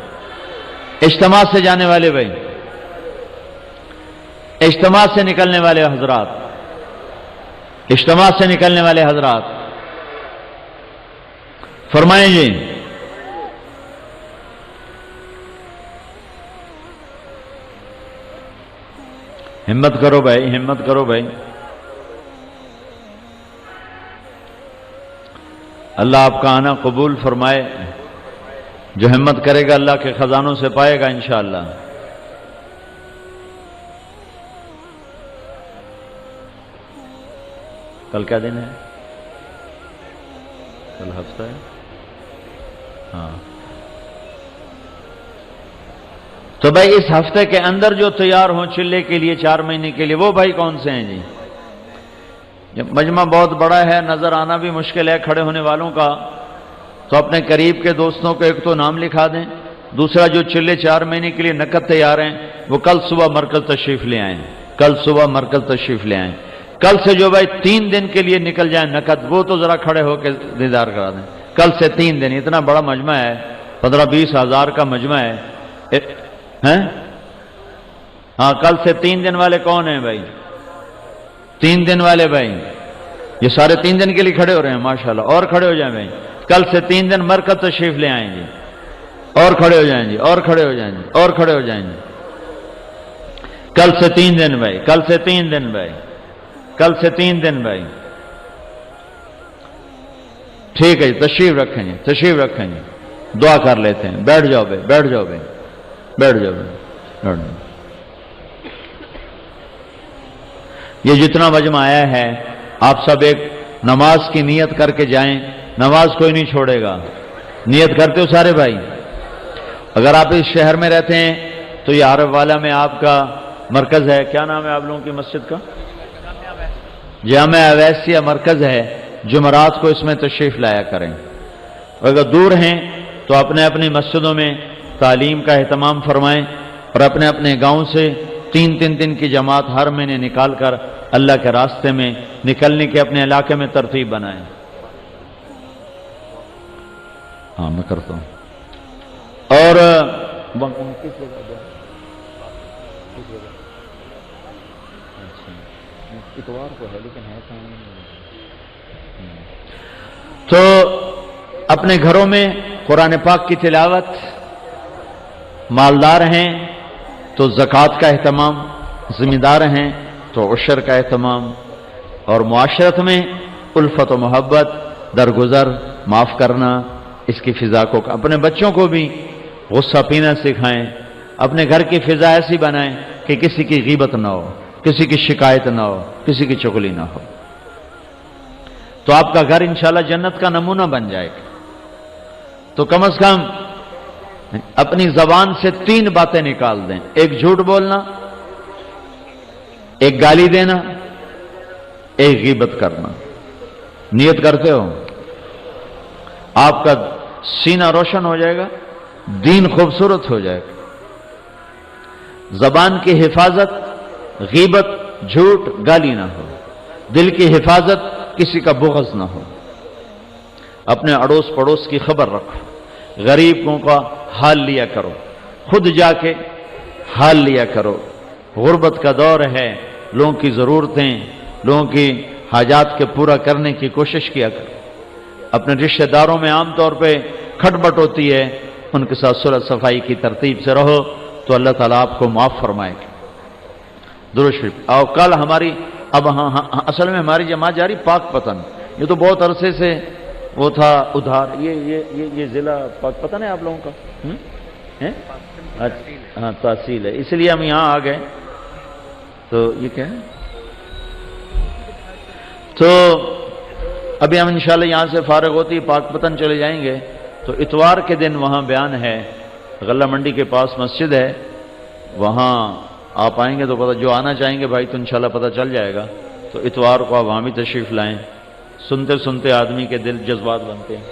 اجتماع سے جانے والے بھائی، اجتماع سے نکلنے والے حضرات، اجتماع سے نکلنے والے حضرات فرمائیں جی۔ ہمت کرو بھائی، ہمت کرو بھائی. اللہ آپ کا آنا قبول فرمائے. جو ہمت کرے گا اللہ کے خزانوں سے پائے گا انشاءاللہ. کل کیا دن ہے؟ کل ہفتہ ہے. ہاں تو بھائی اس ہفتے کے اندر جو تیار ہوں چلے کے لیے 4 مہینے کے لیے، وہ بھائی کون سے ہیں جی؟ جب مجمع بہت بڑا ہے، نظر آنا بھی مشکل ہے کھڑے ہونے والوں کا، تو اپنے قریب کے دوستوں کو ایک تو نام لکھا دیں، دوسرا جو چلے 4 مہینے کے لیے نقد تیار ہیں وہ کل صبح مرکز تشریف لے آئیں. کل صبح مرکز تشریف لے آئیں. کل سے جو بھائی 3 دن کے لیے نکل جائیں نقد، وہ تو ذرا کھڑے ہو کے دیدار کرا دیں. کل سے 3 دن، اتنا بڑا مجمع ہے، 15-20 ہزار کا مجمع ہے. ہاں کل سے 3 دن والے کون ہیں بھائی؟ 3 دن والے بھائی یہ سارے 3 دن کے لیے کھڑے ہو رہے ہیں ماشاءاللہ. اور کھڑے ہو جائیں بھائی. کل سے 3 دن مرکز تشریف لے آئیں جی. اور کھڑے ہو جائیں جی، اور کھڑے ہو جائیں جی، اور کھڑے ہو جائیں جی. کل سے 3 دن بھائی، کل سے 3 دن بھائی، کل سے 3 دن بھائی. ٹھیک ہے جی، تشریف رکھیں جی، تشریف رکھیں جی. دعا کر لیتے ہیں. بیٹھ جاؤ بھائی، بیٹھ جاؤ بھائی، بیٹھ جاؤ بھائی، بیٹھ جاؤ. یہ جتنا مجمع آیا ہے آپ سب ایک نماز کی نیت کر کے جائیں. نماز کوئی نہیں چھوڑے گا. نیت کرتے ہو سارے بھائی؟ اگر آپ اس شہر میں رہتے ہیں تو یہ عارف والا میں آپ کا مرکز ہے. کیا نام ہے آپ لوگوں کی مسجد کا؟ جامع اویسیہ مرکز ہے. جمعرات کو اس میں تشریف لایا کریں. اگر دور ہیں تو اپنے اپنی مسجدوں میں تعلیم کا اہتمام فرمائیں اور اپنے اپنے گاؤں سے 3 دن کی جماعت ہر مہینے نکال کر اللہ کے راستے میں نکلنے کے اپنے علاقے میں ترتیب بنائیں. ہاں میں کرتا ہوں. اور اتوار کو ہے لیکن ہے تو اپنے گھروں میں قرآن پاک کی تلاوت، مالدار ہیں تو زکوٰۃ کا اہتمام، ذمہ دار ہیں تو عشر کا اہتمام، اور معاشرت میں الفت و محبت، درگزر، معاف کرنا، اس کی فضا کو اپنے بچوں کو بھی غصہ پینا سکھائیں. اپنے گھر کی فضا ایسی بنائیں کہ کسی کی غیبت نہ ہو، کسی کی شکایت نہ ہو، کسی کی چغلی نہ ہو. تو آپ کا گھر انشاءاللہ جنت کا نمونہ بن جائے گا. تو کم از کم اپنی زبان سے 3 باتیں نکال دیں. ایک جھوٹ بولنا، ایک گالی دینا، ایک غیبت کرنا. نیت کرتے ہو؟ آپ کا سینہ روشن ہو جائے گا، دین خوبصورت ہو جائے گا. زبان کی حفاظت، غیبت، جھوٹ، گالی نہ ہو. دل کی حفاظت، کسی کا بغض نہ ہو. اپنے اڑوس پڑوس کی خبر رکھو. غریبوں کا حال لیا کرو. خود جا کے حال لیا کرو. غربت کا دور ہے، لوگوں کی ضرورتیں، لوگوں کی حاجات کے پورا کرنے کی کوشش کیا کرو. اپنے رشتہ داروں میں عام طور پہ کھٹبٹ ہوتی ہے، ان کے ساتھ صلح صفائی کی ترتیب سے رہو تو اللہ تعالیٰ آپ کو معاف فرمائے گا. درود شریف. اور کل ہماری اصل میں ہماری جماعت جاری پاک پتن. یہ تو بہت عرصے سے وہ تھا ادھار. یہ ضلع پاک پتن ہے آپ لوگوں کا؟ ہاں تحصیل ہے، اس لیے ہم یہاں آ گئے. تو یہ کیا ہے؟ تو ابھی ہم انشاءاللہ یہاں سے فارغ ہوتی پاک پتن چلے جائیں گے. تو اتوار کے دن وہاں بیان ہے، غلہ منڈی کے پاس مسجد ہے، وہاں آپ آئیں گے تو پتہ، جو آنا چاہیں گے بھائی تو انشاءاللہ پتہ چل جائے گا. تو اتوار کو آپ وہاں بھی تشریف لائیں. سنتے سنتے آدمی کے دل جذبات بنتے ہیں.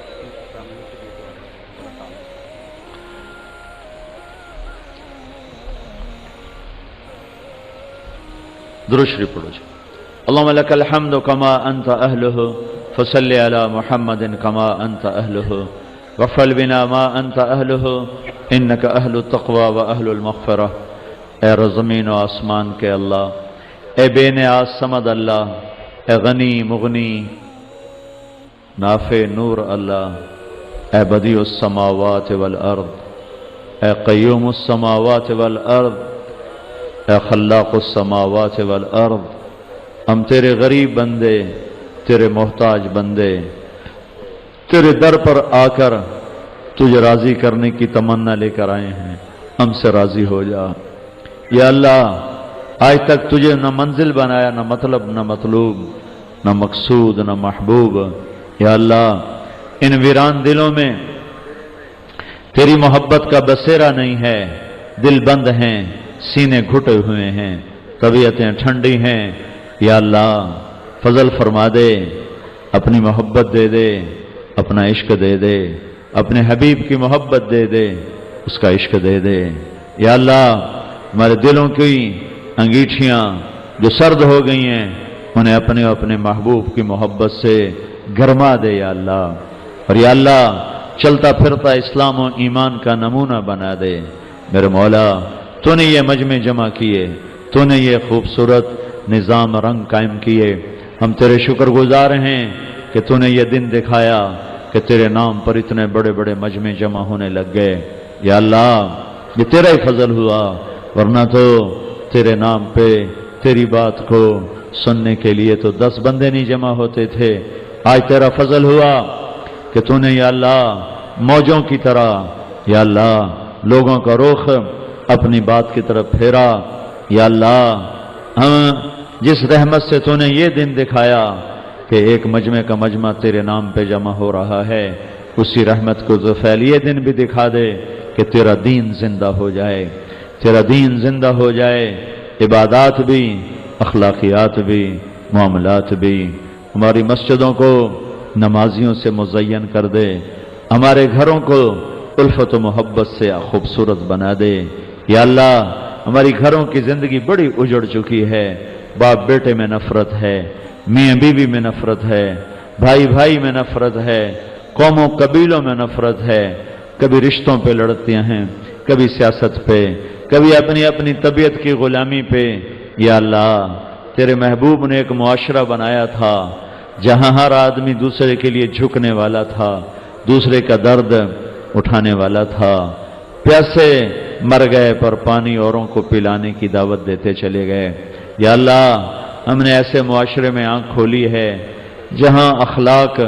درود شریف پڑھو جی. اللهم لك الحمد كما انت اهله فصل على محمد كما انت اهله وفعل بنا ما انت اهله انك اهل التقوى واهل المغفرة. اے زمین و آسمان کے اللہ، اے بے نیاز صمد اللہ، اے غنی مغنی نافع نور اللہ، اے بدیع السماوات والارض، اے قیوم السماوات والارض، اے خلاق السماوات والارض، ہم تیرے غریب بندے، تیرے محتاج بندے، تیرے در پر آ کر تجھے راضی کرنے کی تمنا لے کر آئے ہیں، ہم سے راضی ہو جا۔ یا اللہ، آج تک تجھے نہ منزل بنایا، نہ مطلب، نہ مطلوب، نہ مقصود، نہ محبوب۔ یا اللہ، ان ویران دلوں میں تیری محبت کا بسیرا نہیں ہے، دل بند ہیں، سینے گھٹے ہوئے ہیں، طبیعتیں ٹھنڈی ہیں۔ یا اللہ، فضل فرما دے، اپنی محبت دے دے، اپنا عشق دے دے، اپنے حبیب کی محبت دے دے، اس کا عشق دے دے۔ یا اللہ، ہمارے دلوں کی انگیٹھیاں جو سرد ہو گئی ہیں، انہیں اپنے اپنے محبوب کی محبت سے گرما دے یا اللہ۔ اور یا اللہ، چلتا پھرتا اسلام و ایمان کا نمونہ بنا دے۔ میرے مولا، تو نے یہ مجمع جمع کیے، تو نے یہ خوبصورت نظام رنگ قائم کیے، ہم تیرے شکر گزار ہیں کہ تو نے یہ دن دکھایا کہ تیرے نام پر اتنے بڑے بڑے مجمع جمع ہونے لگ گئے۔ یا اللہ، یہ تیرا ہی فضل ہوا، ورنہ تو تیرے نام پہ تیری بات کو سننے کے لیے تو 10 بندے نہیں جمع ہوتے تھے۔ آج تیرا فضل ہوا کہ تو نے یا اللہ موجوں کی طرح یا اللہ لوگوں کا رخ اپنی بات کی طرف پھیرا۔ یا اللہ، ہم جس رحمت سے تو نے یہ دن دکھایا کہ ایک مجمع کا مجمع تیرے نام پہ جمع ہو رہا ہے، اسی رحمت کو تو پھیل یہ دن بھی دکھا دے کہ تیرا دین زندہ ہو جائے، تیرا دین زندہ ہو جائے، عبادات بھی، اخلاقیات بھی، معاملات بھی۔ ہماری مسجدوں کو نمازیوں سے مزین کر دے، ہمارے گھروں کو الفت و محبت سے خوبصورت بنا دے۔ یا اللہ، ہماری گھروں کی زندگی بڑی اجڑ چکی ہے، باپ بیٹے میں نفرت ہے، میاں بیوی میں نفرت ہے، بھائی بھائی میں نفرت ہے، قوموں قبیلوں میں نفرت ہے، کبھی رشتوں پہ لڑتیاں ہیں، کبھی سیاست پہ، کبھی اپنی اپنی طبیعت کی غلامی پہ۔ یا اللہ، تیرے محبوب نے ایک معاشرہ بنایا تھا جہاں ہر آدمی دوسرے کے لیے جھکنے والا تھا، دوسرے کا درد اٹھانے والا تھا۔ پیاسے مر گئے پر پانی اوروں کو پلانے کی دعوت دیتے چلے گئے۔ یا اللہ، ہم نے ایسے معاشرے میں آنکھ کھولی ہے جہاں اخلاق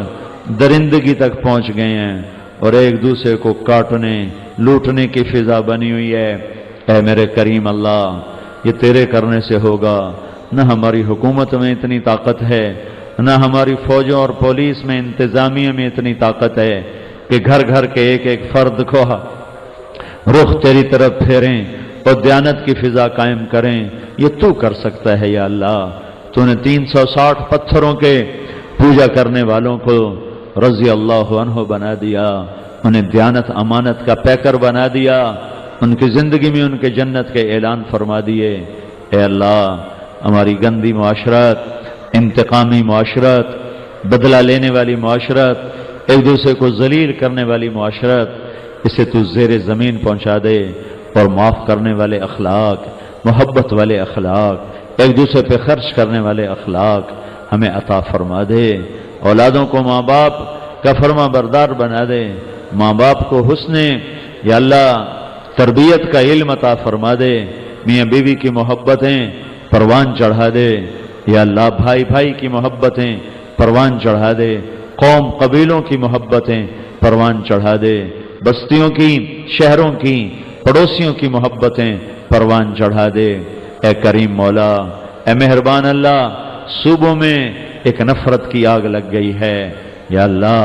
درندگی تک پہنچ گئے ہیں اور ایک دوسرے کو کاٹنے لوٹنے کی فضا بنی ہوئی ہے۔ اے میرے کریم اللہ، یہ تیرے کرنے سے ہوگا، نہ ہماری حکومت میں اتنی طاقت ہے، نہ ہماری فوجوں اور پولیس میں انتظامیہ میں اتنی طاقت ہے کہ گھر گھر کے ایک ایک فرد کو رخ تیری طرف پھیریں اور دیانت کی فضا قائم کریں۔ یہ تو کر سکتا ہے یا اللہ۔ تو نے 360 پتھروں کے پوجا کرنے والوں کو رضی اللہ عنہ بنا دیا، انہیں دیانت امانت کا پیکر بنا دیا، ان کی زندگی میں ان کے جنت کے اعلان فرما دیے۔ اے اللہ، ہماری گندی معاشرت، انتقامی معاشرت، بدلہ لینے والی معاشرت، ایک دوسرے کو ذلیل کرنے والی معاشرت، اسے تو زیر زمین پہنچا دے، اور معاف کرنے والے اخلاق، محبت والے اخلاق، ایک دوسرے پہ خرچ کرنے والے اخلاق ہمیں عطا فرما دے۔ اولادوں کو ماں باپ کا فرما بردار بنا دے، ماں باپ کو حسن یا اللہ تربیت کا علم عطا فرما دے، میاں بیوی کی محبتیں پروان چڑھا دے، یا اللہ بھائی بھائی کی محبتیں پروان چڑھا دے، قوم قبیلوں کی محبتیں پروان چڑھا دے، بستیوں کی، شہروں کی، پڑوسیوں کی محبتیں پروان چڑھا دے۔ اے کریم مولا، اے مہربان اللہ، صوبوں میں ایک نفرت کی آگ لگ گئی ہے یا اللہ،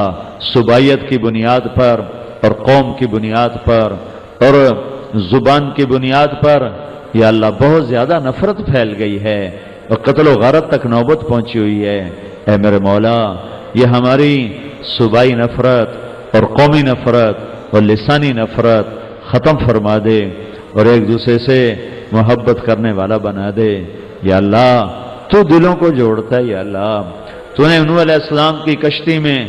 صوبائیت کی بنیاد پر اور قوم کی بنیاد پر اور زبان کی بنیاد پر یا اللہ بہت زیادہ نفرت پھیل گئی ہے اور قتل و غارت تک نوبت پہنچی ہوئی ہے۔ اے میرے مولا، یہ ہماری صوبائی نفرت اور قومی نفرت اور لسانی نفرت ختم فرما دے اور ایک دوسرے سے محبت کرنے والا بنا دے۔ یا اللہ، تو دلوں کو جوڑتا ہے یا اللہ، تو نے نوح علیہ السلام کی کشتی میں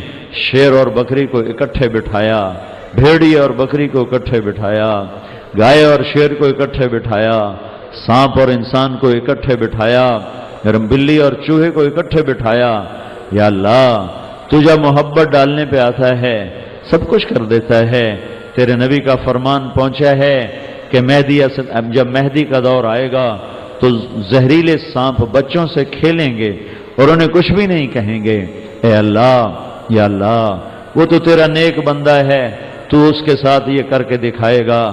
شیر اور بکری کو اکٹھے بٹھایا، بھیڑی اور بکری کو اکٹھے بٹھایا، گائے اور شیر کو اکٹھے بٹھایا، سانپ اور انسان کو اکٹھے بٹھایا، گرم بلی اور چوہے کو اکٹھے بٹھایا۔ یا اللہ، تو جب محبت ڈالنے پہ آتا ہے سب کچھ کر دیتا ہے۔ تیرے نبی کا فرمان پہنچا ہے کہ جب مہدی کا دور آئے گا تو زہریلے سانپ بچوں سے کھیلیں گے اور انہیں کچھ بھی نہیں کہیں گے۔ اے اللہ، یا اللہ، وہ تو تیرا نیک بندہ ہے، تو اس کے ساتھ یہ کر کے دکھائے گا۔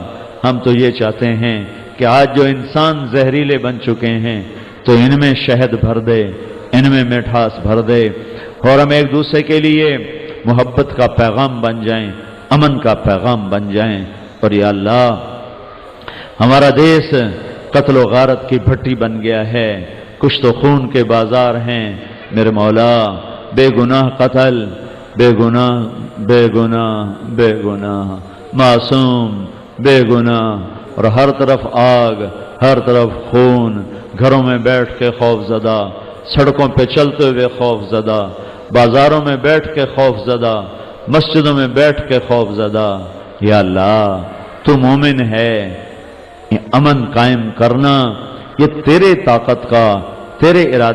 ہم تو یہ چاہتے ہیں کہ آج جو انسان زہریلے بن چکے ہیں تو ان میں شہد بھر دے، ان میں مٹھاس بھر دے، اور ہم ایک دوسرے کے لیے محبت کا پیغام بن جائیں، امن کا پیغام بن جائیں۔ اور یا اللہ، ہمارا دیس قتل و غارت کی بھٹی بن گیا ہے، کچھ تو خون کے بازار ہیں۔ میرے مولا، بے گناہ قتل، بے گناہ بے گناہ بے گناہ معصوم بے گناہ، اور ہر طرف آگ، ہر طرف خون، گھروں میں بیٹھ کے خوف زدہ، سڑکوں پہ چلتے ہوئے خوف زدہ، بازاروں میں بیٹھ کے خوف زدہ، مسجدوں میں بیٹھ کے خوف زدہ۔ یا اللہ، تو مومن ہے، یہ امن قائم کرنا یہ تیرے طاقت کا، تیرے ارادے